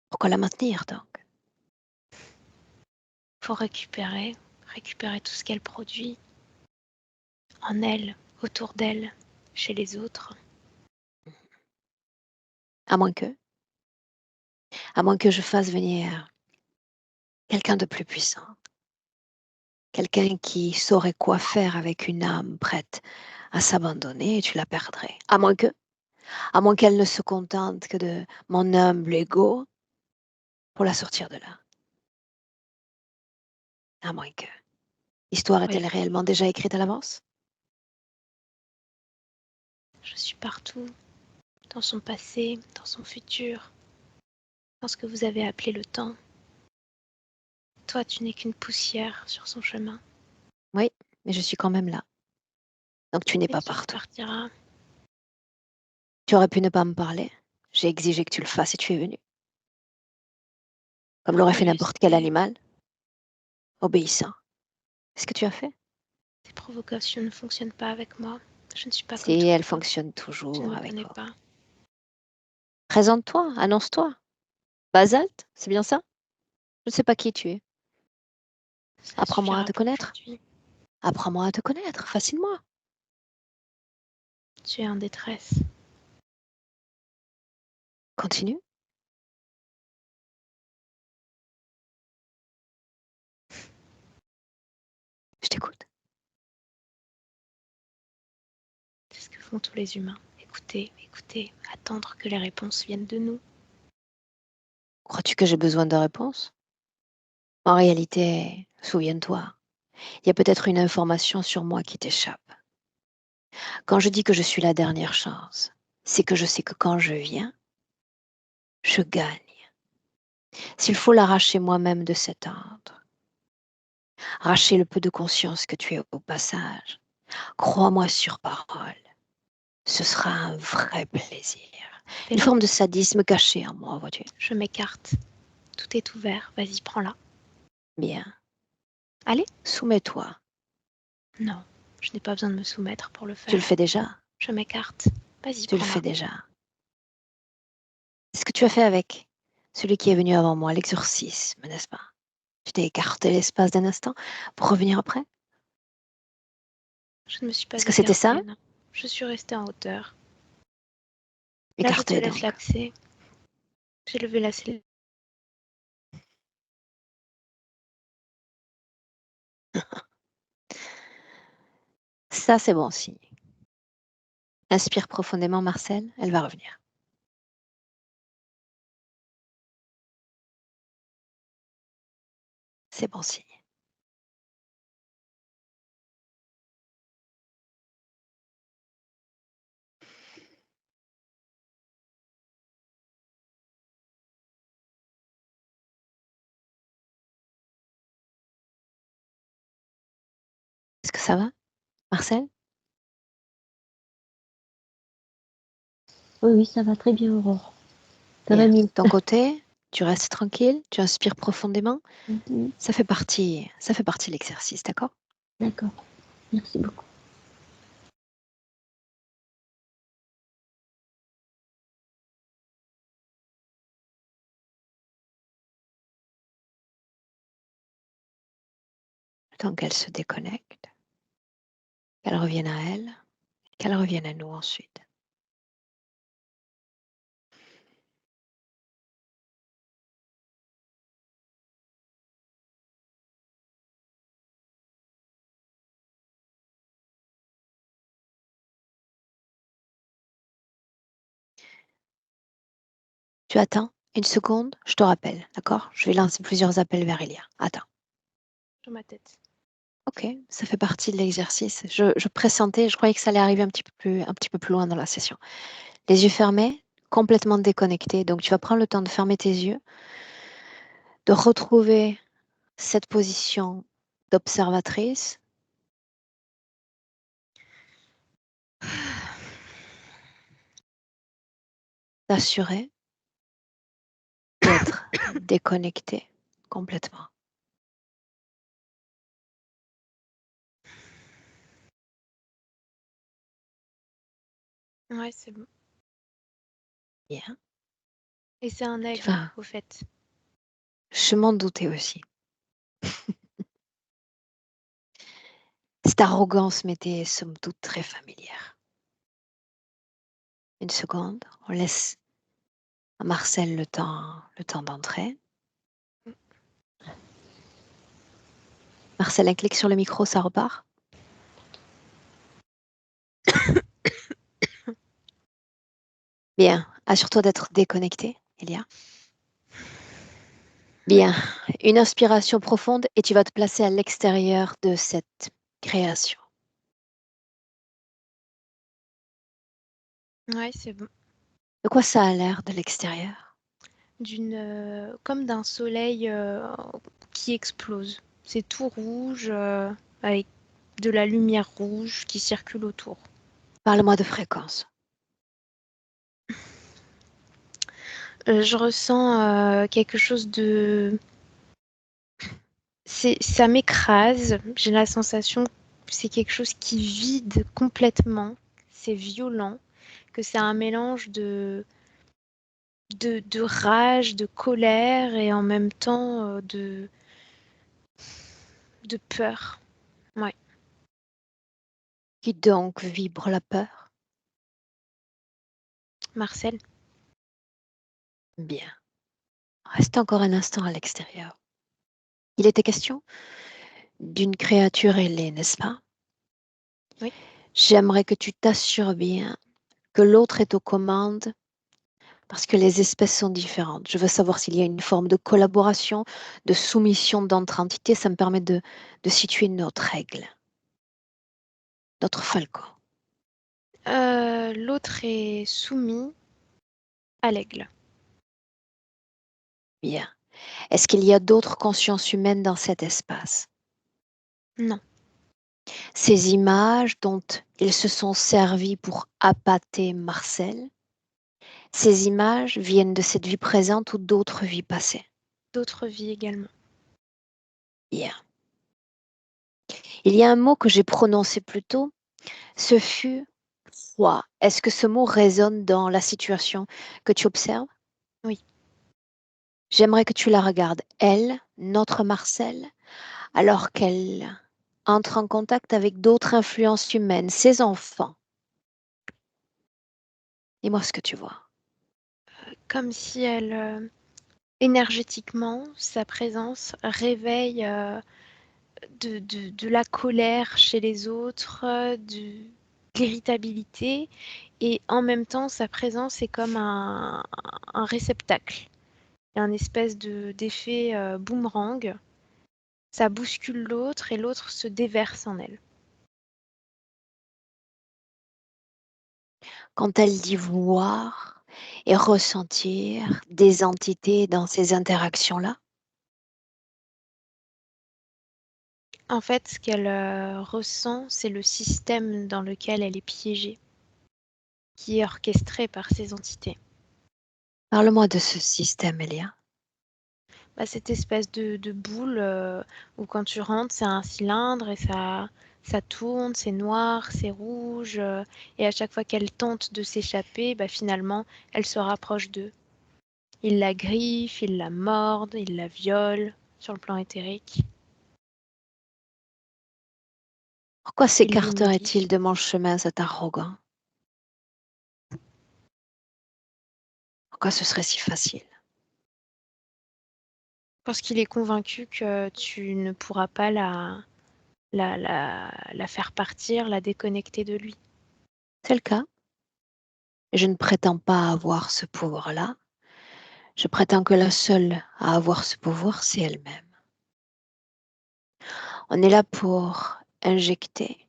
S1: Pourquoi la maintenir donc?
S3: Faut récupérer tout ce qu'elle produit, en elle, autour d'elle, chez les autres.
S1: À moins que, à moins que je fasse venir quelqu'un de plus puissant. Quelqu'un qui saurait quoi faire avec une âme prête à s'abandonner et tu la perdrais. À moins qu'elle ne se contente que de mon humble ego pour la sortir de là. À moins que. L'histoire
S3: Oui,
S1: est-elle réellement déjà écrite à l'avance?
S3: je suis partout, dans son passé, dans son futur, dans ce que vous avez appelé le temps. Toi, tu n'es qu'une poussière sur son chemin.
S1: Oui, mais je suis quand même là. Donc tu n'es
S3: Et
S1: pas
S3: tu
S1: partout.
S3: repartiras.
S1: Tu aurais pu ne pas me parler. J'ai exigé que tu le fasses et tu es venu. Comme l'aurait fait n'importe quel
S3: Réajusté.
S1: animal, obéissant. C'est ce que tu as fait.
S3: Tes provocations ne fonctionnent pas avec moi. Je ne suis pas comme
S1: Si elle
S3: toi.
S1: fonctionne
S3: Tu ne
S1: toujours
S3: me
S1: avec
S3: connais
S1: moi.
S3: pas.
S1: Présente-toi, annonce-toi. Basalte, c'est bien ça? Je ne sais pas qui tu es.
S3: Ça
S1: Apprends-moi à
S3: suffira
S1: te
S3: pour
S1: connaître.
S3: aujourd'hui.
S1: Apprends-moi à te connaître, fascine-moi.
S3: Tu es en détresse.
S1: Continue. Je t'écoute.
S3: C'est ce que font tous les humains. Écouter, écouter, attendre que les réponses viennent de nous.
S1: Crois-tu que j'ai besoin de réponse? En réalité, souviens-toi, il y a peut-être une information sur moi qui t'échappe. Quand je dis que je suis la dernière chance, c'est que je sais que quand je viens, je gagne. S'il faut l'arracher moi-même de cet ordre, arracher le peu de conscience que tu es au passage, crois-moi sur parole, ce sera un vrai plaisir. Une
S3: Fais-le.
S1: forme de sadisme caché en moi, vois-tu.
S3: Je m'écarte. Tout est ouvert. Vas-y, prends-la.
S1: Bien.
S3: Allez.
S1: Soumets-toi.
S3: Non, je n'ai pas besoin de me soumettre pour le
S1: Tu le
S3: faire.
S1: fais déjà.
S3: Je m'écarte. Vas-y,
S1: Tu le
S3: prends-la.
S1: fais déjà. C'est ce que tu as fait avec celui qui est venu avant moi, l'exorcisme, n'est-ce pas? Tu t'es écarté l'espace d'un instant pour revenir après?
S3: Je ne me suis pas
S1: Est-ce que c'était ça?
S3: écartée, non. Je suis restée en hauteur. Là, je te
S1: Écarté
S3: laisse
S1: donc.
S3: l'accès. J'ai levé la selle.
S1: Ça, c'est bon signe. Inspire profondément, Marcel, elle va revenir. C'est bon signe. Est-ce que ça va, Marcel?
S2: Oui, ça va très bien, Aurore. Ça va
S1: Bien.
S2: mieux.
S1: De ton côté, tu restes tranquille, tu inspires profondément.
S2: Mhm.
S1: Ça fait partie de l'exercice, d'accord?
S2: D'accord. Merci beaucoup.
S1: Le temps qu'elle se déconnecte, qu'elle revienne à elle, qu'elle revienne à nous ensuite. Tu attends une seconde, je te rappelle, d'accord? Je vais lancer plusieurs appels vers Elia. Attends.
S3: Sur ma tête.
S1: Ok, ça fait partie de l'exercice. Je pressentais, je croyais que ça allait arriver un petit peu plus loin dans la session. Les yeux fermés, complètement déconnectés. Donc tu vas prendre le temps de fermer tes yeux, de retrouver cette position d'observatrice, d'assurer d'être déconnecté complètement.
S3: Ouais, c'est bon.
S1: Bien.
S3: Et c'est un
S1: Tu
S3: aigle,
S1: vas.
S3: au fait.
S1: Je m'en doutais aussi. Cette arrogance m'était somme toute très familière. Une seconde, on laisse à Marcel le temps d'entrer. Marcel, un clic sur le micro, ça repart. Bien, assure-toi d'être déconnecté, Elia. Bien, une inspiration profonde et tu vas te placer à l'extérieur de cette création.
S3: Ouais, c'est bon.
S1: De quoi ça a l'air de l'extérieur?
S3: Comme d'un soleil qui explose. C'est tout rouge, avec de la lumière rouge qui circule autour.
S1: Parle-moi de fréquence.
S3: Je ressens quelque chose de... Ça m'écrase. J'ai la sensation que c'est quelque chose qui vide complètement. C'est violent. Que c'est un mélange de rage, de colère et en même temps de peur. Ouais.
S1: Qui donc vibre la peur?
S3: Marcel.
S1: Bien. Reste encore un instant à l'extérieur. Il était question d'une créature ailée, n'est-ce pas?
S3: Oui.
S1: J'aimerais que tu t'assures bien que l'autre est aux commandes parce que les espèces sont différentes. Je veux savoir s'il y a une forme de collaboration, de soumission d'entre entités. Ça me permet de situer notre règle, notre falcon.
S3: L'autre est soumis à l'aigle.
S1: Bien. Est-ce qu'il y a d'autres consciences humaines dans cet espace?
S3: Non.
S1: Ces images dont ils se sont servis pour appâter Marcel, ces images viennent de cette vie présente ou d'autres vies passées?
S3: D'autres vies également.
S1: Bien. Il y a un mot que j'ai prononcé plus tôt, ce fut froid. Est-ce que ce mot résonne dans la situation que tu observes?
S3: Oui.
S1: J'aimerais que tu la regardes, elle, notre Marcel, alors qu'elle entre en contact avec d'autres influences humaines, ses enfants. Dis-moi ce que tu vois.
S3: Comme si elle, énergétiquement, sa présence réveille de la colère chez les autres, de l'irritabilité, et en même temps, sa présence est comme un réceptacle. Il y a un espèce d'effet boomerang. Ça bouscule l'autre et l'autre se déverse en elle.
S1: Quand elle dit voir et ressentir des entités dans ces interactions-là,
S3: En fait, ce qu'elle ressent, c'est le système dans lequel elle est piégée, qui est orchestré par ces entités.
S1: parle-moi de ce système, Elia.
S3: Bah, cette espèce de boule où quand tu rentres, c'est un cylindre et ça tourne, c'est noir, c'est rouge, et à chaque fois qu'elle tente de s'échapper, bah, finalement, elle se rapproche d'eux. Ils la griffent, ils la mordent, ils la violent sur le plan éthérique.
S1: Pourquoi
S3: Ils
S1: s'écarterait-il
S3: l'humilient.
S1: de mon chemin, cet arrogant? Pourquoi ce serait si facile?
S3: Parce qu'il est convaincu que tu ne pourras pas la faire partir, la déconnecter de lui.
S1: C'est le cas. Je ne prétends pas avoir ce pouvoir-là. Je prétends que la seule à avoir ce pouvoir, c'est elle-même. On est là pour injecter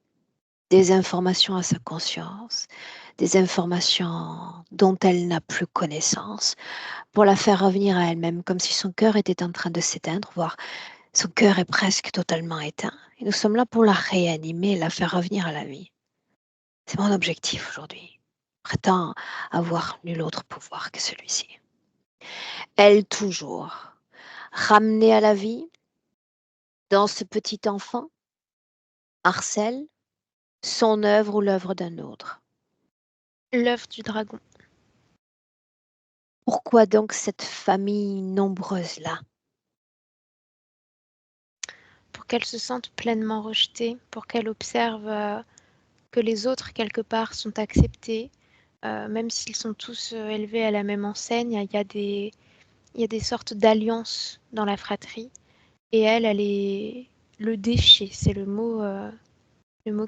S1: des informations à sa conscience, des informations dont elle n'a plus connaissance, pour la faire revenir à elle-même, comme si son cœur était en train de s'éteindre, voire son cœur est presque totalement éteint. Et nous sommes là pour la réanimer, la faire revenir à la vie. C'est mon objectif aujourd'hui. Je prétends avoir nul autre pouvoir que celui-ci. Elle toujours, ramenée à la vie, dans ce petit enfant, Marcel, son œuvre ou l'œuvre d'un autre.
S3: L'œuf du dragon.
S1: Pourquoi donc cette famille nombreuse-là?
S3: Pour qu'elle se sente pleinement rejetée, pour qu'elle observe que les autres, quelque part, sont acceptés, même s'ils sont tous élevés à la même enseigne, il y a des sortes d'alliances dans la fratrie. Et elle est le déchet, c'est le mot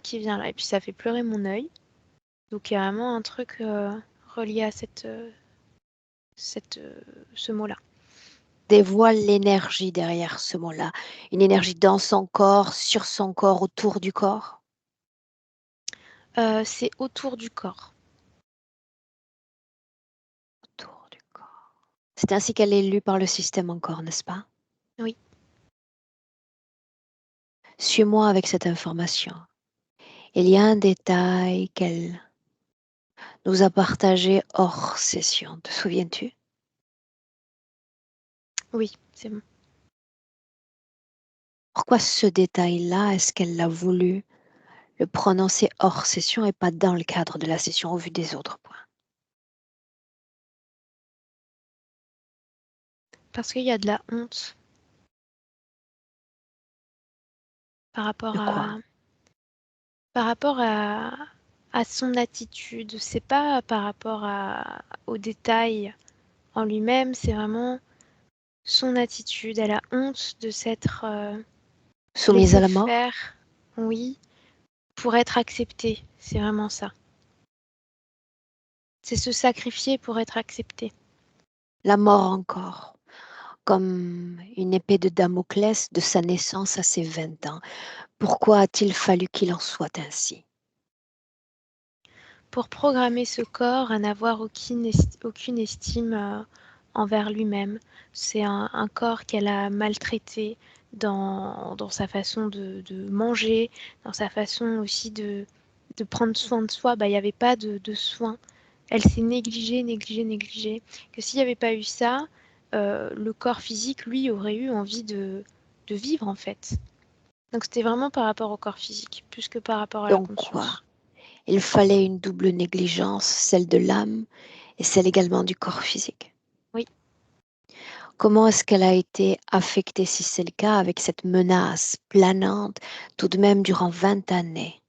S3: qui vient là. Et puis ça fait pleurer mon œil. Donc il y a vraiment un truc relié à ce mot-là.
S1: Dévoile l'énergie derrière ce mot-là. Une énergie dans son corps, sur son corps, autour du corps.
S3: C'est autour du corps.
S1: Autour du corps. C'est ainsi qu'elle est lue par le système encore, n'est-ce pas?
S3: Oui.
S1: Suis-moi avec cette information. Il y a un détail qu'elle nous a partagé hors session. Te souviens-tu?
S3: Oui, c'est bon.
S1: Pourquoi ce détail-là, est-ce qu'elle l'a voulu le prononcer hors session et pas dans le cadre de la session au vu des autres points?
S3: Parce qu'il y a de la honte par rapport
S1: De quoi?
S3: à, par rapport à son attitude. C'est pas par rapport au détail en lui-même, c'est vraiment son attitude. Elle a honte de s'être
S1: Soumise à
S3: laissée
S1: la mort?
S3: faire, oui, pour être acceptée. C'est vraiment ça. C'est se sacrifier pour être accepté.
S1: La mort encore, comme une épée de Damoclès de sa naissance à ses 20 ans. Pourquoi a-t-il fallu qu'il en soit ainsi?
S3: Pour programmer ce corps à n'avoir aucune estime envers lui-même. C'est un corps qu'elle a maltraité dans sa façon de manger, dans sa façon aussi de prendre soin de soi. Bah, il n'y avait pas de soins. Elle s'est négligée, négligée, négligée. Que s'il n'y avait pas eu ça, le corps physique, lui, aurait eu envie de vivre en fait. Donc c'était vraiment par rapport au corps physique, plus que par rapport à la
S1: Donc quoi?
S3: conscience.
S1: Il fallait une double négligence, celle de l'âme et celle également du corps physique.
S3: Oui.
S1: Comment est-ce qu'elle a été affectée, si c'est le cas, avec cette menace planante, tout de même durant 20 années?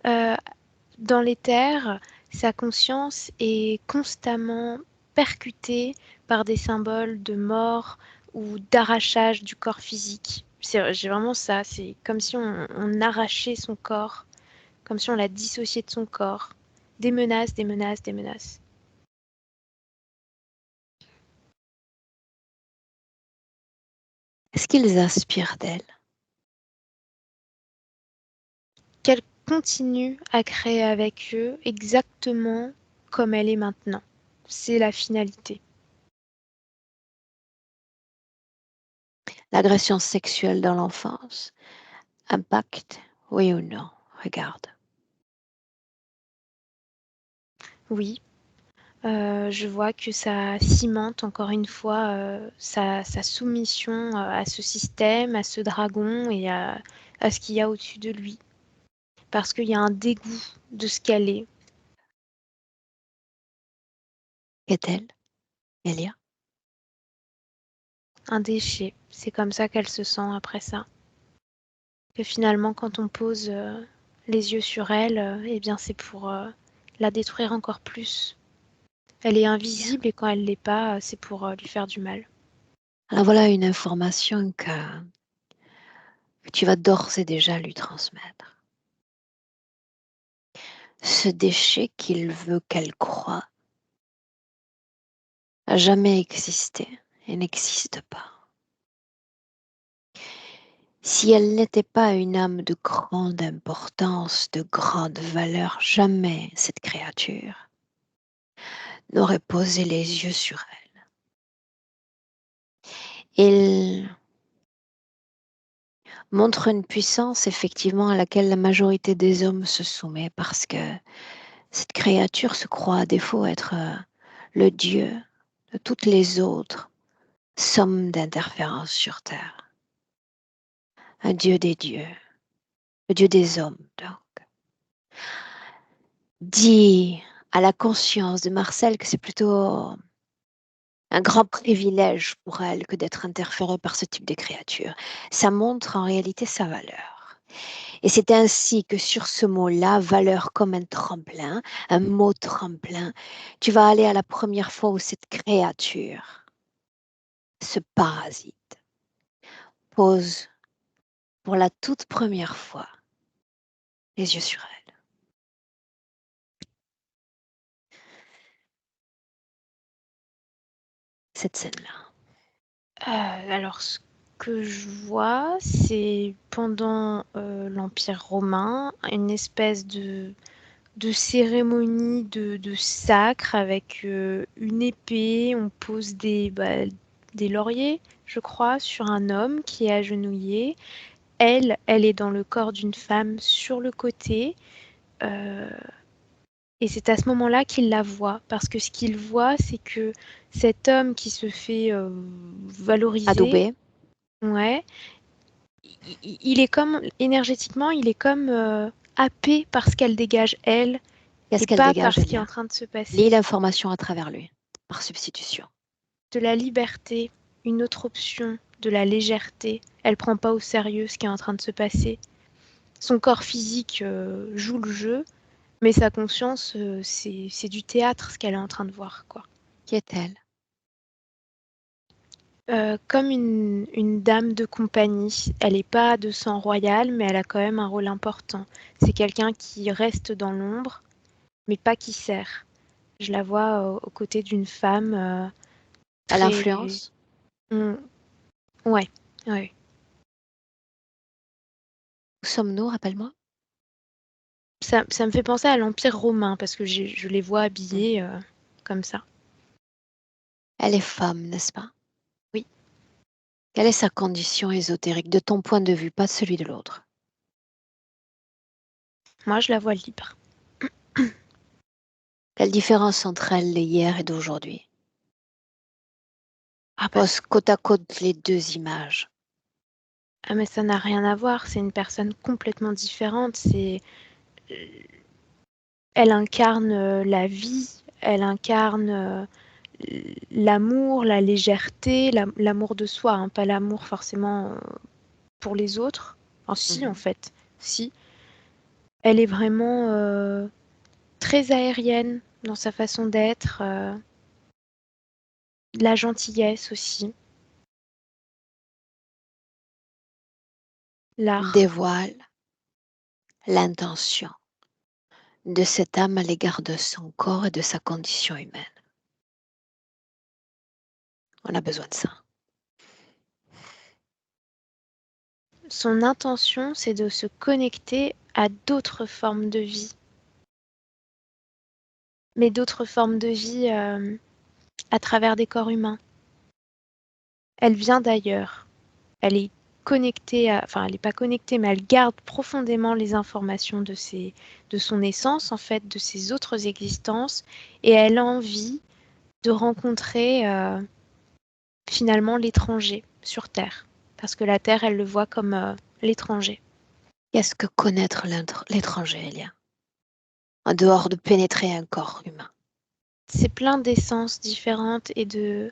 S3: Dans l'éther, sa conscience est constamment percutée par des symboles de mort ou d'arrachage du corps physique. J'ai vraiment ça, c'est comme si on arrachait son corps, comme si on la dissociait de son corps. Des menaces, des menaces, des menaces.
S1: Est-ce qu'ils aspirent d'elle?
S3: Qu'elle continue à créer avec eux exactement comme elle est maintenant. C'est la finalité.
S1: L'agression sexuelle dans l'enfance impacte, oui ou non? Regarde.
S3: Oui, je vois que ça cimente encore une fois sa soumission à ce système, à ce dragon et à ce qu'il y a au-dessus de lui. Parce qu'il y a un dégoût de ce qu'elle est.
S1: Qu'est-elle, Elia?
S3: Un déchet. C'est comme ça qu'elle se sent après ça. Que finalement, quand on pose les yeux sur elle, eh bien c'est pour la détruire encore plus. Elle est invisible et quand elle l'est pas, c'est pour lui faire du mal.
S1: Alors voilà une information que tu vas d'ores et déjà lui transmettre. Ce déchet qu'il veut qu'elle croie n'a jamais existé et n'existe pas. Si elle n'était pas une âme de grande importance, de grande valeur, jamais cette créature n'aurait posé les yeux sur elle. Il montre une puissance effectivement à laquelle la majorité des hommes se soumet parce que cette créature se croit à défaut être le Dieu de toutes les autres sommes d'interférence sur Terre. Un Dieu des dieux, le Dieu des hommes donc. Dit à la conscience de Marcel que c'est plutôt un grand privilège pour elle que d'être interférée par ce type de créature. Ça montre en réalité sa valeur. Et c'est ainsi que sur ce mot-là, valeur comme un tremplin, un mot tremplin, tu vas aller à la première fois où cette créature, ce parasite, pose pour la toute première fois les yeux sur elle. Cette scène-là.
S3: Alors, ce que je vois, c'est pendant l'Empire romain, une espèce de cérémonie de sacre avec une épée. On pose des lauriers, je crois, sur un homme qui est agenouillé. Elle est dans le corps d'une femme sur le côté. euh, et c'est à ce moment-là qu'il la voit, parce que ce qu'il voit, c'est que cet homme qui se fait valoriser,
S1: Adoubé,
S3: ouais, il est comme, énergétiquement, il est comme happé par ce qu'elle dégage, elle, et
S1: qu'est-ce qu'elle
S3: pas par
S1: dégage,
S3: ce qui est en
S1: Elia?
S3: train de se
S1: Lis
S3: passer.
S1: l'information à travers lui, par substitution.
S3: De la liberté, une autre option, de la légèreté. Elle prend pas au sérieux ce qui est en train de se passer. Son corps physique joue le jeu, mais sa conscience, c'est du théâtre ce qu'elle est en train de voir, quoi.
S1: Qui est-elle?
S3: Comme une dame de compagnie. Elle n'est pas de sang royal, mais elle a quand même un rôle important. C'est quelqu'un qui reste dans l'ombre, mais pas qui sert. Je la vois aux côtés d'une femme
S1: À
S3: très...
S1: l'influence?
S3: Mm, ouais, ouais.
S1: Où sommes-nous, rappelle-moi?
S3: Ça me fait penser à l'Empire romain, parce que je les vois
S1: Hmm.
S3: habillés comme ça.
S1: Elle est femme, n'est-ce pas?
S3: Oui.
S1: Quelle est sa condition ésotérique, de ton point de vue, pas celui de l'autre?
S3: Moi, je la vois libre.
S1: Quelle différence entre elle d'hier et d'aujourd'hui?
S3: Ah bah,
S1: Pose côte à côte les deux images.
S3: Ah mais ça n'a rien à voir, c'est une personne complètement différente. Elle incarne la vie, elle incarne l'amour, la légèreté, l'amour de soi, hein, pas l'amour forcément pour les autres. Enfin, si, en fait, si. Elle est vraiment très aérienne dans sa façon d'être, de la gentillesse aussi, l'art.
S1: Dévoile l'intention de cette âme à l'égard de son corps et de sa condition humaine. On a besoin de ça.
S3: Son intention, c'est de se connecter à d'autres formes de vie, mais d'autres formes de vie à travers des corps humains. Elle vient d'ailleurs. Elle est connectée, enfin elle n'est pas connectée, mais elle garde profondément les informations de son essence, en fait, de ses autres existences, et elle a envie de rencontrer finalement l'étranger sur Terre. Parce que la Terre, elle le voit comme l'étranger.
S1: Qu'est-ce que connaître l'étranger, Elia, en dehors de pénétrer un corps humain?
S3: C'est plein d'essences différentes et de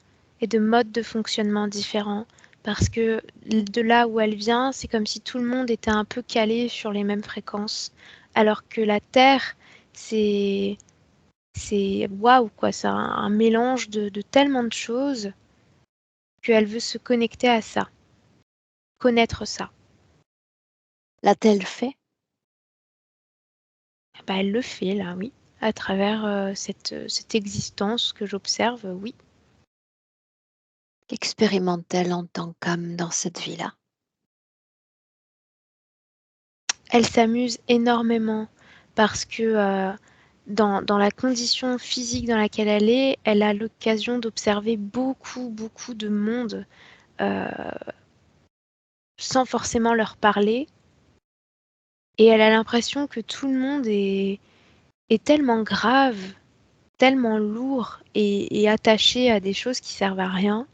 S3: modes de fonctionnement différents. Parce que de là où elle vient, c'est comme si tout le monde était un peu calé sur les mêmes fréquences. Alors que la Terre, c'est waouh, quoi, c'est un mélange de tellement de choses qu'elle veut se connecter à ça, connaître ça.
S1: L'a-t-elle fait?
S3: Bah, elle le fait là, oui, à travers cette existence que j'observe, oui.
S1: Qu'expérimente-t-elle en tant qu'âme dans cette vie-là?
S3: Elle s'amuse énormément parce que dans la condition physique dans laquelle elle a l'occasion d'observer beaucoup, beaucoup de monde euh, sans forcément leur parler. Et elle a l'impression que tout le monde est tellement grave, tellement lourd et attaché à des choses qui servent à rien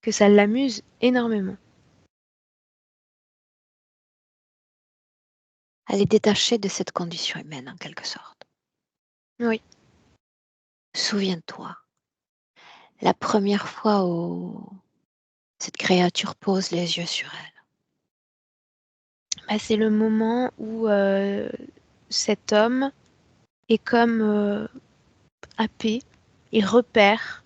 S3: que ça l'amuse énormément.
S1: Elle est détachée de cette condition humaine, en quelque sorte.
S3: Oui.
S1: Souviens-toi, la première fois où cette créature pose les yeux sur elle.
S3: Bah, c'est le moment où cet homme est comme happé et repère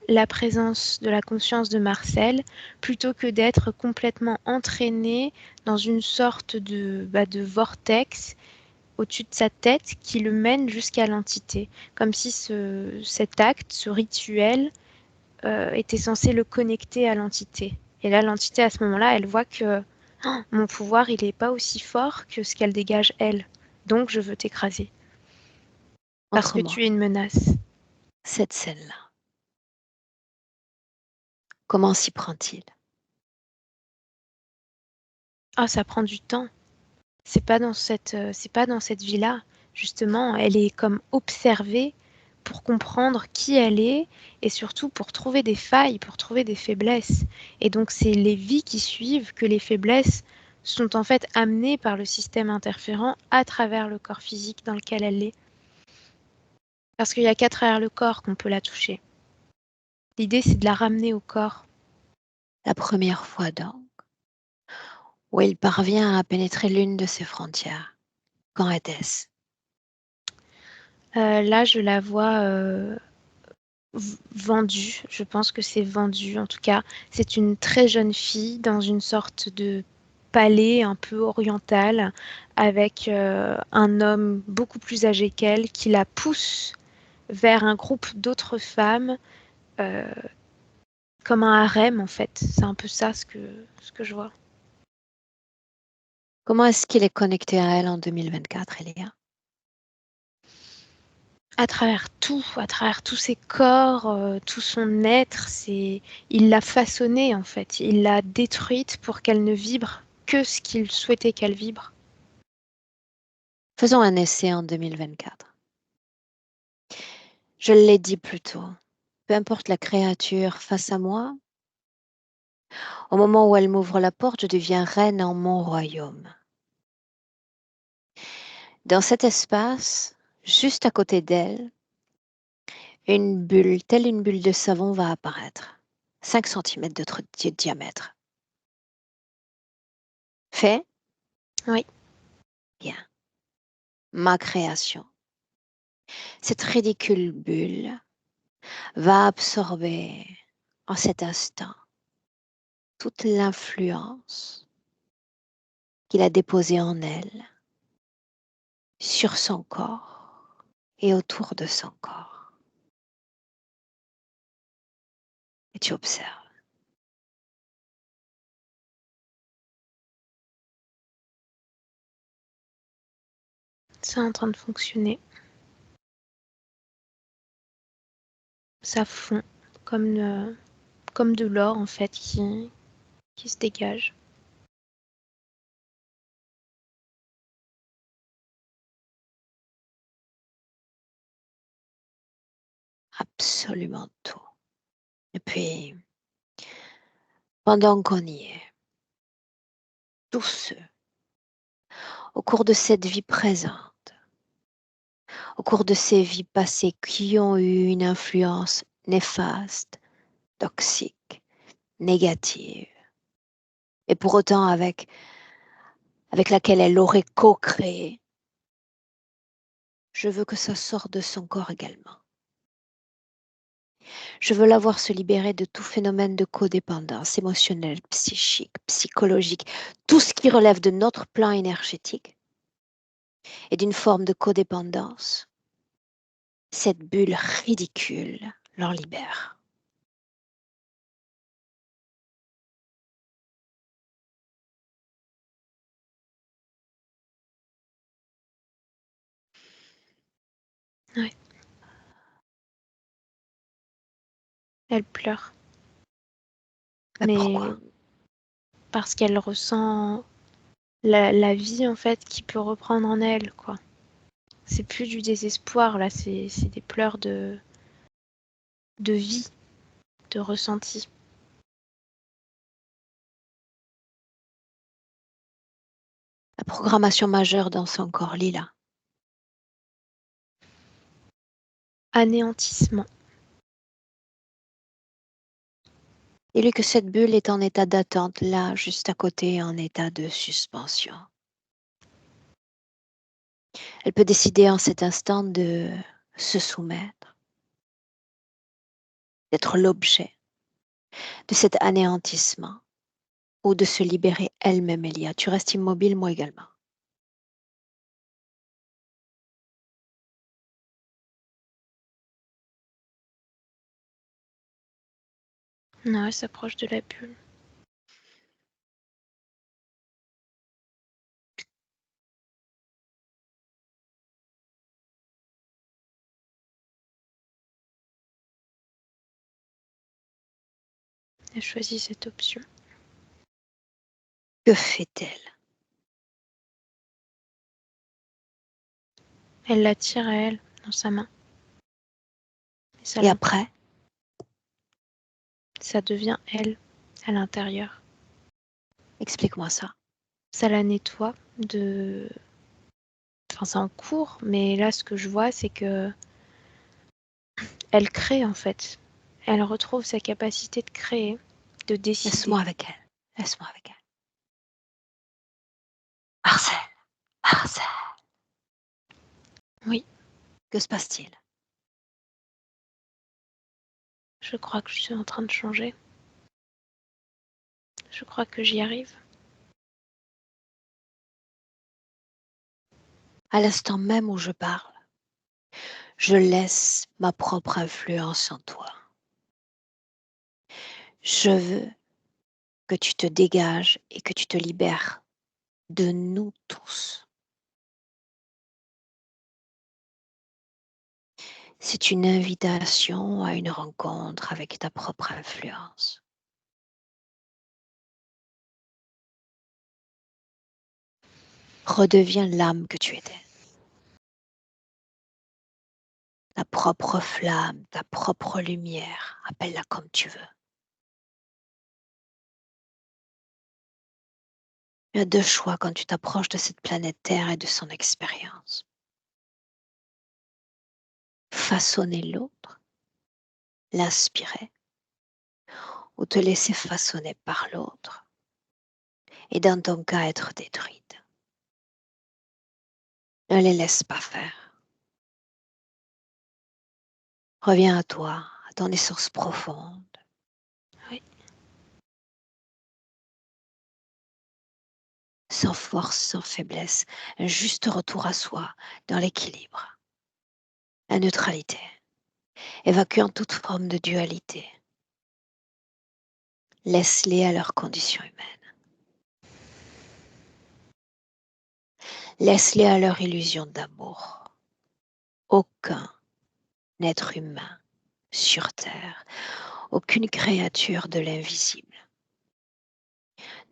S3: la présence de la conscience de Marcel plutôt que d'être complètement entraîné dans une sorte de vortex au-dessus de sa tête qui le mène jusqu'à l'entité. Comme si cet acte, ce rituel, était censé le connecter à l'entité. Et là, l'entité, à ce moment-là, elle voit que oh, mon pouvoir, il n'est pas aussi fort que ce qu'elle dégage, elle. Donc, je veux t'écraser. Parce que
S1: Autrement,
S3: tu es une menace.
S1: cette scène-là, comment s'y prend-il?
S3: Ah, ça prend du temps. C'est pas dans cette vie-là. Justement, elle est comme observée pour comprendre qui elle est et surtout pour trouver des failles, pour trouver des faiblesses. Et donc, c'est les vies qui suivent que les faiblesses sont en fait amenées par le système interférent à travers le corps physique dans lequel elle est. Parce qu'il n'y a qu'à travers le corps qu'on peut la toucher. L'idée, c'est de la ramener au corps.
S1: La première fois donc, où il parvient à pénétrer l'une de ses frontières. Quand était-ce?
S3: Là, je la vois vendue. Je pense que c'est vendu. En tout cas, c'est une très jeune fille dans une sorte de palais un peu oriental avec un homme beaucoup plus âgé qu'elle qui la pousse vers un groupe d'autres femmes euh, comme un harem en fait. C'est un peu ça ce que je vois.
S1: Comment est-ce qu'il est connecté à elle en 2024, Elia?
S3: À travers tous ses corps, tout son être, il l'a façonnée en fait. Il l'a détruite pour qu'elle ne vibre que ce qu'il souhaitait qu'elle vibre.
S1: Faisons un essai en 2024. Je l'ai dit plus tôt, peu importe la créature face à moi, Au moment où elle m'ouvre la porte, je deviens reine en mon royaume. Dans cet espace, juste à côté d'elle, une bulle, telle une bulle de savon, va apparaître. 5 centimètres de diamètre. Fait?
S3: Oui.
S1: Bien. Ma création. Cette ridicule bulle va absorber en cet instant toute l'influence qu'il a déposée en elle, sur son corps et autour de son corps. Et tu observes.
S3: C'est en train de fonctionner. Ça fond comme de l'or en fait qui se dégage.
S1: Absolument tout. Et puis, pendant qu'on y est, tous ceux, au cours de cette vie présente, au cours de ces vies passées qui ont eu une influence néfaste, toxique, négative, et pour autant avec laquelle elle aurait co-créé, je veux que ça sorte de son corps également. Je veux la voir se libérer de tout phénomène de codépendance émotionnelle, psychique, psychologique, tout ce qui relève de notre plan énergétique et d'une forme de codépendance. Cette bulle ridicule l'en libère.
S3: Ouais. Elle pleure.
S1: Mais
S3: Mais
S1: pourquoi?
S3: parce qu'elle ressent la vie en fait qui peut reprendre en elle, quoi. C'est plus du désespoir là, c'est des pleurs de vie, de ressenti.
S1: La programmation majeure dans son corps, Lila.
S3: Anéantissement.
S1: Dis-lui que cette bulle est en état d'attente, là, juste à côté, en état de suspension. Elle peut décider en cet instant de se soumettre, d'être l'objet de cet anéantissement ou de se libérer elle-même, Elia. Tu restes immobile, moi également.
S3: Non, elle s'approche de la bulle. Elle choisit cette option.
S1: Que fait-elle?
S3: Elle l'attire à elle, dans sa main.
S1: Et après?
S3: Ça devient elle, à l'intérieur.
S1: Explique-moi ça.
S3: Ça la nettoie de... Enfin, c'est en cours, mais là, ce que je vois, c'est que elle crée, en fait. Elle retrouve sa capacité de créer, de décider.
S1: Laisse-moi avec elle. Laisse-moi avec elle. Marcel, Marcel,
S3: Oui,
S1: que se passe-t-il?
S3: je crois que je suis en train de changer. Je crois que j'y arrive.
S1: À l'instant même où je parle, je laisse ma propre influence en toi. Je veux que tu te dégages et que tu te libères de nous tous. C'est une invitation à une rencontre avec ta propre influence. Redeviens l'âme que tu étais. Ta propre flamme, ta propre lumière, appelle-la comme tu veux. Il y a deux choix quand tu t'approches de cette planète Terre et de son expérience. Façonner l'autre, l'inspirer, ou te laisser façonner par l'autre, et dans ton cas être détruite. Ne les laisse pas faire. Reviens à toi, à ton essence profonde.
S3: Oui.
S1: Sans force, sans faiblesse, un juste retour à soi, dans l'équilibre, la neutralité, évacuant toute forme de dualité. Laisse-les à leur condition humaine. Laisse-les à leur illusion d'amour. Aucun être humain sur Terre, aucune créature de l'invisible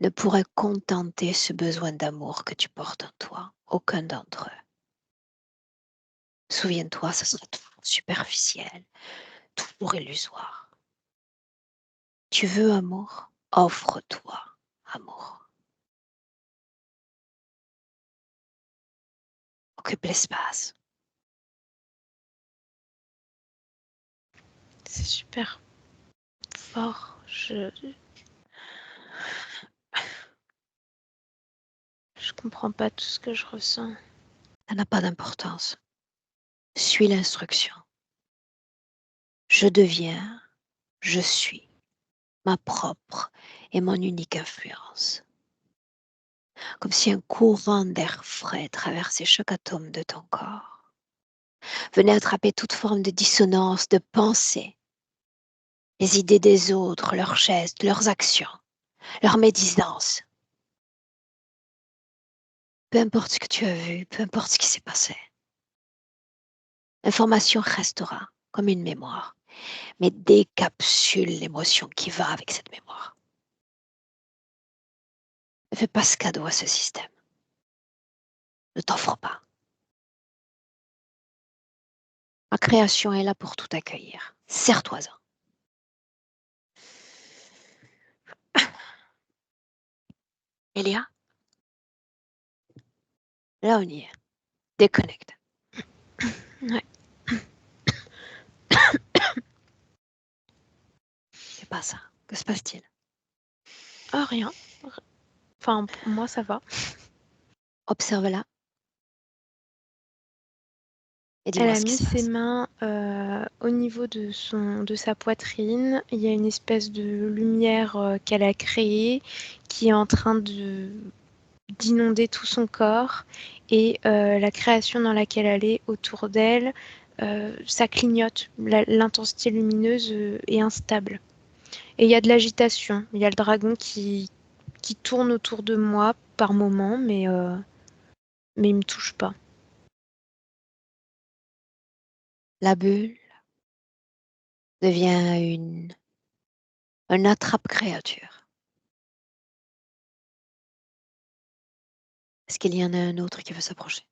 S1: ne pourrait contenter ce besoin d'amour que tu portes en toi. Aucun d'entre eux. Souviens-toi, ce sera toujours superficiel, toujours illusoire. Tu veux amour? Offre-toi amour. Occupe l'espace.
S3: C'est super fort. Je comprends pas tout ce que je ressens.
S1: Ça n'a pas d'importance. Suis l'instruction. Je deviens, je suis ma propre et mon unique influence. Comme si un courant d'air frais traversait chaque atome de ton corps. Venait attraper toute forme de dissonance, de pensée, les idées des autres, leurs gestes, leurs actions, leurs médisances. Peu importe ce que tu as vu, peu importe ce qui s'est passé. L'information restera comme une mémoire, mais décapsule l'émotion qui va avec cette mémoire. Ne fais pas ce cadeau à ce système. Ne t'offre pas. Ma création est là pour tout accueillir. Serre-toi-en. Elia, là on y est. Déconnecte.
S3: Ouais.
S1: C'est pas ça. Que se passe-t-il?
S3: Ah, rien. Enfin, pour moi, ça va.
S1: Observe-la et
S3: Elle
S1: dis-moi
S3: a
S1: ce qui
S3: mis
S1: se
S3: ses
S1: passe.
S3: mains au niveau de sa poitrine. Il y a une espèce de lumière qu'elle a créée qui est en train d'inonder tout son corps. Et la création dans laquelle elle est autour d'elle, ça clignote. L'intensité lumineuse est instable. Et il y a de l'agitation. Il y a le dragon qui tourne autour de moi par moments, mais il me touche pas.
S1: La bulle devient un attrape-créature. Est-ce qu'il y en a un autre qui veut s'approcher?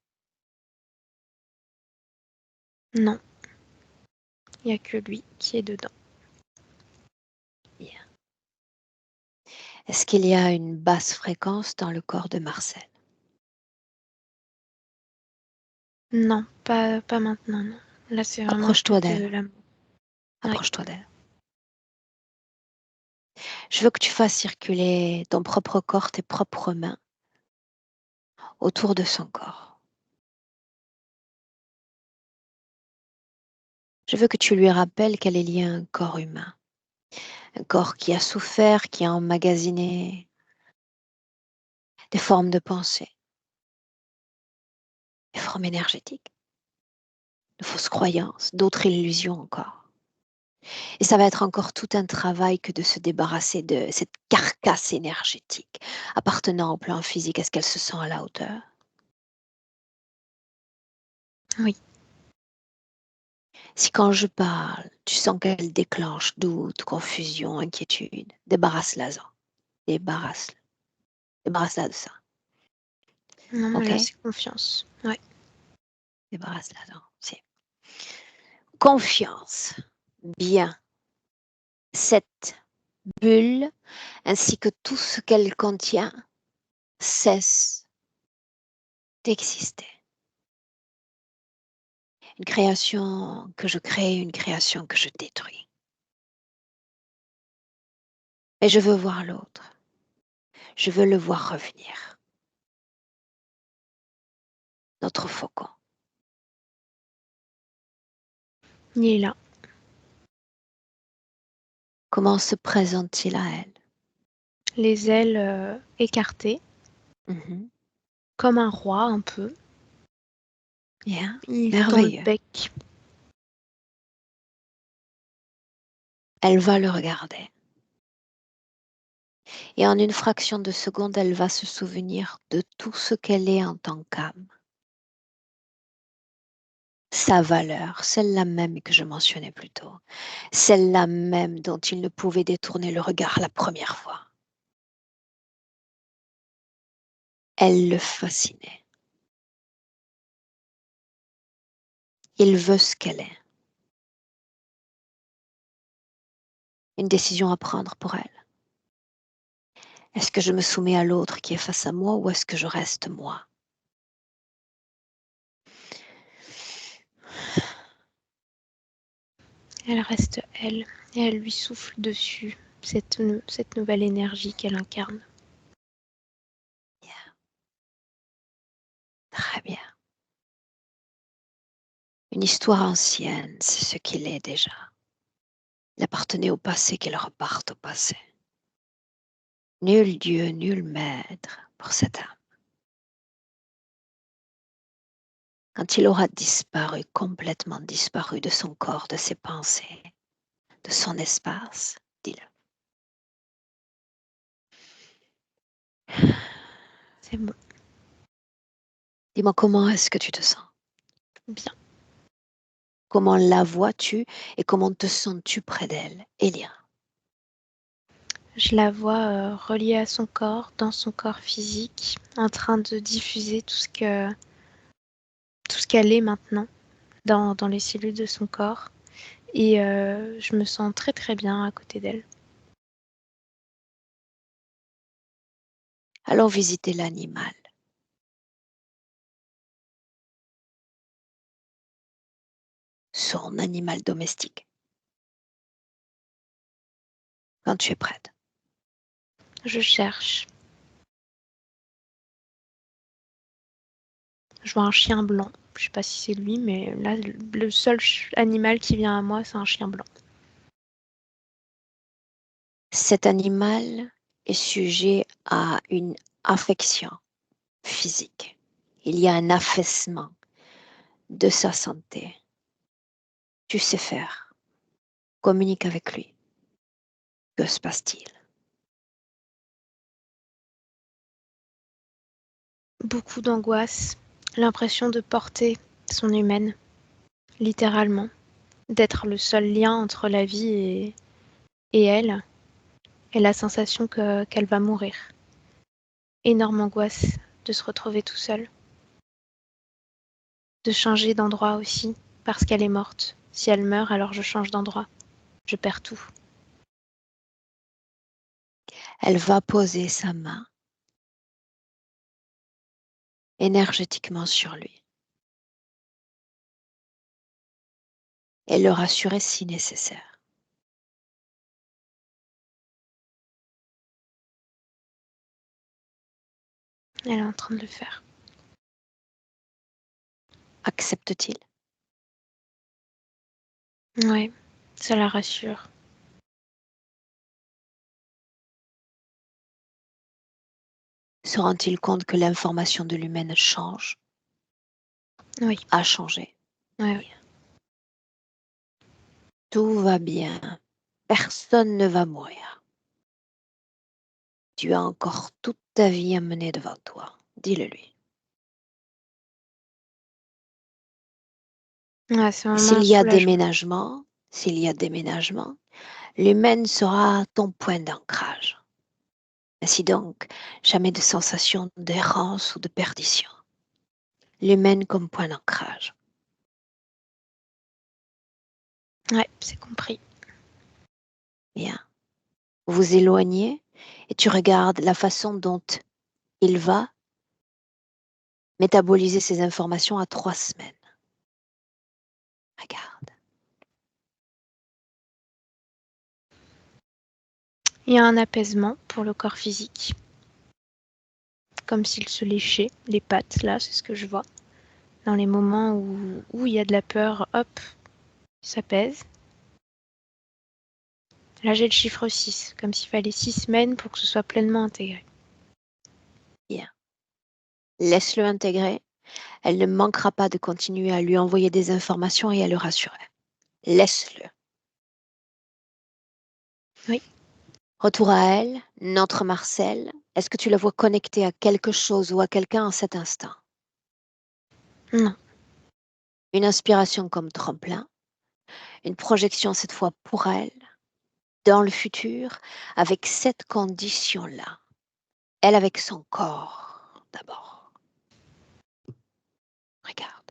S3: Non, il n'y a que lui qui est dedans.
S1: Bien. Est-ce qu'il y a une basse fréquence dans le corps de Marcel?
S3: Non, pas maintenant, non. Là, c'est vraiment que
S1: Approche-toi
S3: de
S1: d'elle.
S3: l'amour. Ouais.
S1: Approche-toi d'elle. Je veux que tu fasses circuler ton propre corps, tes propres mains, autour de son corps. Je veux que tu lui rappelles qu'elle est liée à un corps humain. Un corps qui a souffert, qui a emmagasiné des formes de pensée, des formes énergétiques, de fausses croyances, d'autres illusions encore. Et ça va être encore tout un travail que de se débarrasser de cette carcasse énergétique appartenant au plan physique. Est-ce qu'elle se sent à la hauteur?
S3: Oui.
S1: Si quand je parle, tu sens qu'elle déclenche doute, confusion, inquiétude, débarrasse-la-en. Débarrasse-la. Débarrasse-la de ça.
S3: Non, mais
S1: OK?
S3: là, c'est confiance. Ouais.
S1: Débarrasse-la-en. C'est confiance. Bien. Cette bulle, ainsi que tout ce qu'elle contient, cesse d'exister. Une création que je crée, une création que je détruis. Et je veux voir l'autre. Je veux le voir revenir. Notre faucon.
S3: Il est là.
S1: Comment se présente-t-il à elle?
S3: Les ailes écartées,
S1: Mhm.
S3: comme un roi un peu.
S1: Bien,
S3: Il tend le
S1: merveilleux.
S3: bec.
S1: Elle va le regarder. Et en une fraction de seconde, elle va se souvenir de tout ce qu'elle est en tant qu'âme. Sa valeur, celle-là même que je mentionnais plus tôt. Celle-là même dont il ne pouvait détourner le regard la première fois. Elle le fascinait. Il veut ce qu'elle est. Une décision à prendre pour elle. Est-ce que je me soumets à l'autre qui est face à moi ou est-ce que je reste moi?
S3: Elle reste elle. Et elle lui souffle dessus cette nouvelle énergie qu'elle incarne.
S1: Bien. Très bien. Une histoire ancienne, c'est ce qu'il est déjà. Il appartenait au passé qu'il reparte au passé. Nul Dieu, nul maître pour cette âme. Quand il aura disparu, complètement disparu de son corps, de ses pensées, de son espace, dis-le.
S3: C'est bon.
S1: Dis-moi comment est-ce que tu te sens?
S3: Bien.
S1: Comment la vois-tu et comment te sens-tu près d'elle, Elia?
S3: Je la vois reliée à son corps, dans son corps physique, en train de diffuser tout ce qu'elle est maintenant dans les cellules de son corps. Et je me sens très très bien à côté d'elle.
S1: Allons visiter l'animal. Son animal domestique. Quand tu es prête.
S3: Je cherche. Je vois un chien blanc. Je sais pas si c'est lui, mais là, le seul animal qui vient à moi, c'est un chien blanc.
S1: Cet animal est sujet à une affection physique. Il y a un affaissement de sa santé. Tu sais faire. Communique avec lui. Que se passe-t-il?
S3: Beaucoup d'angoisse, l'impression de porter son humaine, littéralement, d'être le seul lien entre la vie et elle, et la sensation qu'elle va mourir. Énorme angoisse de se retrouver tout seul, de changer d'endroit aussi, parce qu'elle est morte. Si elle meurt, alors je change d'endroit. Je perds tout.
S1: Elle va poser sa main énergétiquement sur lui et le rassurer si nécessaire.
S3: Elle est en train de le faire.
S1: Accepte-t-il?
S3: Ouais, ça la rassure.
S1: Se rend-il compte que l'information de l'humaine change,
S3: Oui,
S1: a changé?
S3: oui.
S1: Tout va bien. Personne ne va mourir. Tu as encore toute ta vie à mener devant toi. Dis-le lui.
S3: Ouais, c'est
S1: Et
S3: vraiment un
S1: s'il y a
S3: soulagement.
S1: déménagement, l'humaine sera ton point d'ancrage. Ainsi donc, jamais de sensation d'errance ou de perdition. L'humaine comme point d'ancrage.
S3: Ouais, c'est compris.
S1: Bien. Vous vous éloignez et tu regardes la façon dont Il va métaboliser ces informations à 3 semaines. Regarde.
S3: Il y a un apaisement pour le corps physique, comme s'il se léchait les pattes, là, c'est ce que je vois. Dans les moments où il y a de la peur, hop, ça pèse. Là, j'ai le chiffre 6, comme s'il fallait 6 semaines pour que ce soit pleinement intégré.
S1: Bien. Laisse-le intégrer. Elle ne manquera pas de continuer à lui envoyer des informations et à le rassurer. Laisse-le.
S3: Oui.
S1: Retour à elle, notre Marcel. Est-ce que tu la vois connectée à quelque chose ou à quelqu'un en cet instant?
S3: Non.
S1: Une inspiration comme tremplin, une projection cette fois pour elle, dans le futur, avec cette condition-là. Elle avec son corps, d'abord. Regarde.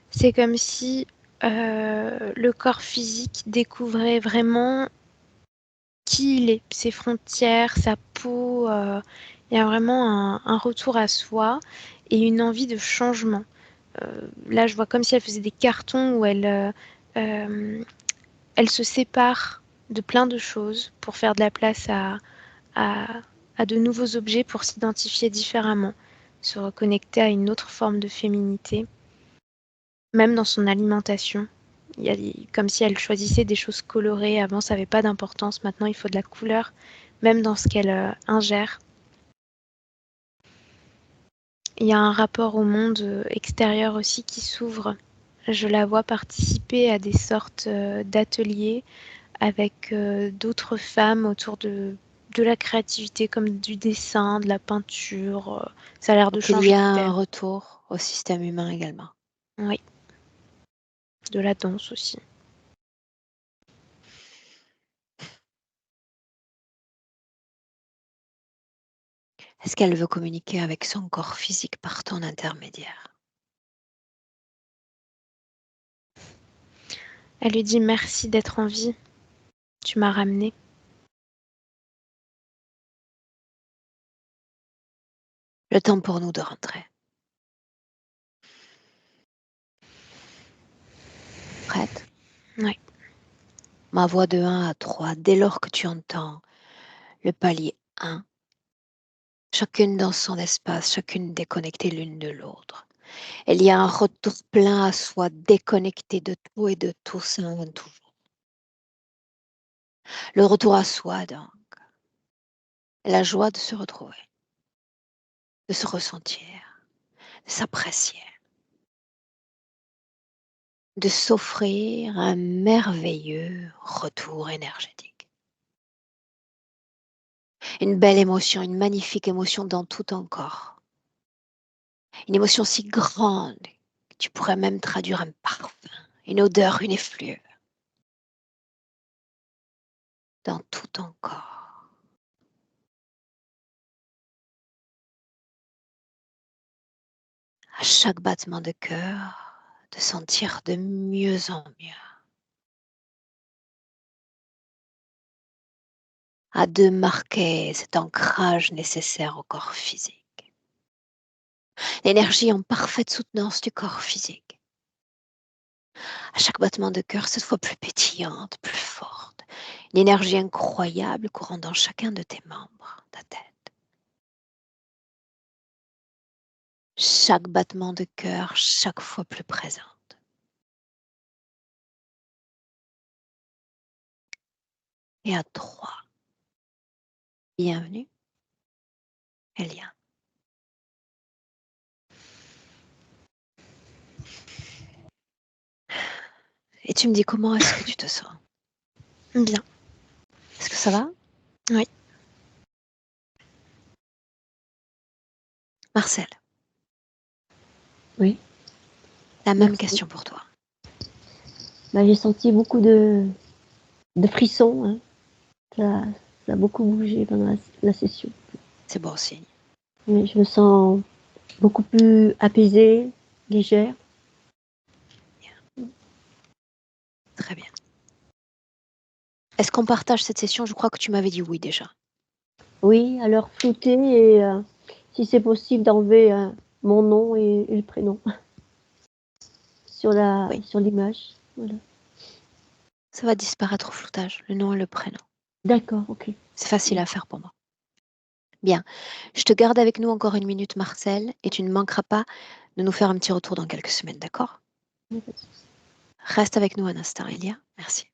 S3: C'est comme si le corps physique découvrait vraiment qui il est, ses frontières, sa peau. Il y a vraiment un retour à soi et une envie de changement. Là, je vois comme si elle faisait des cartons où elle se sépare de plein de choses pour faire de la place à, à de nouveaux objets, pour s'identifier différemment, se reconnecter à une autre forme de féminité, même dans son alimentation. Il y a comme si elle choisissait des choses colorées. Avant, ça n'avait pas d'importance. Maintenant, il faut de la couleur, même dans ce qu'elle ingère. Il y a un rapport au monde extérieur aussi qui s'ouvre. Je la vois participer à des sortes d'ateliers avec d'autres femmes autour de la créativité, comme du dessin, de la peinture. Ça a l'air de
S1: Donc, il y
S3: changer
S1: a un
S3: d'air.
S1: retour au système humain également.
S3: Oui, de la danse aussi.
S1: Est-ce qu'elle veut communiquer avec son corps physique par ton intermédiaire?
S3: Elle lui dit merci d'être en vie. Tu m'as ramenée.
S1: Le temps pour nous de rentrer. Prête?
S3: Oui.
S1: Ma voix de 1 à 3, dès lors que tu entends le palier 1, chacune dans son espace, chacune déconnectée l'une de l'autre. Il y a un retour plein à soi, déconnecté de tout et de tous, toujours. Le retour à soi, donc. La joie de se retrouver, de se ressentir, de s'apprécier, de s'offrir un merveilleux retour énergétique. Une belle émotion, une magnifique émotion dans tout ton corps. Une émotion si grande que tu pourrais même traduire un parfum, une odeur, une effluve dans tout ton corps. À chaque battement de cœur, de sentir de mieux en mieux. À de marquer cet ancrage nécessaire au corps physique. L'énergie en parfaite soutenance du corps physique. À chaque battement de cœur, cette fois plus pétillante, plus forte. Une énergie incroyable courant dans chacun de tes membres, ta tête. Chaque battement de cœur, chaque fois plus présente. Et à 3. Bienvenue, Elia. Et tu me dis comment est-ce que tu te sens?
S3: Bien.
S1: Est-ce que ça va?
S3: Oui.
S1: Marcel.
S2: Oui.
S1: La même
S2: Merci.
S1: question pour toi.
S2: J'ai senti beaucoup de frissons. Hein. Ça a beaucoup bougé pendant la session.
S1: C'est bon signe.
S2: Mais je me sens beaucoup plus apaisée, légère.
S1: Très bien. Est-ce qu'on partage cette session? Je crois que tu m'avais dit oui déjà.
S2: Oui, alors flouter et si c'est possible d'enlever mon nom et le prénom sur
S1: Oui,
S2: l'image. Voilà.
S1: ça va disparaître au floutage, le nom et le prénom.
S2: D'accord, ok.
S1: C'est facile à faire pour moi. Bien, je te garde avec nous encore 1 minute, Marcel, et tu ne manqueras pas de nous faire un petit retour dans quelques semaines, d'accord?
S2: Il n'y a pas de souci.
S1: Reste avec nous un instant, Elia. Merci.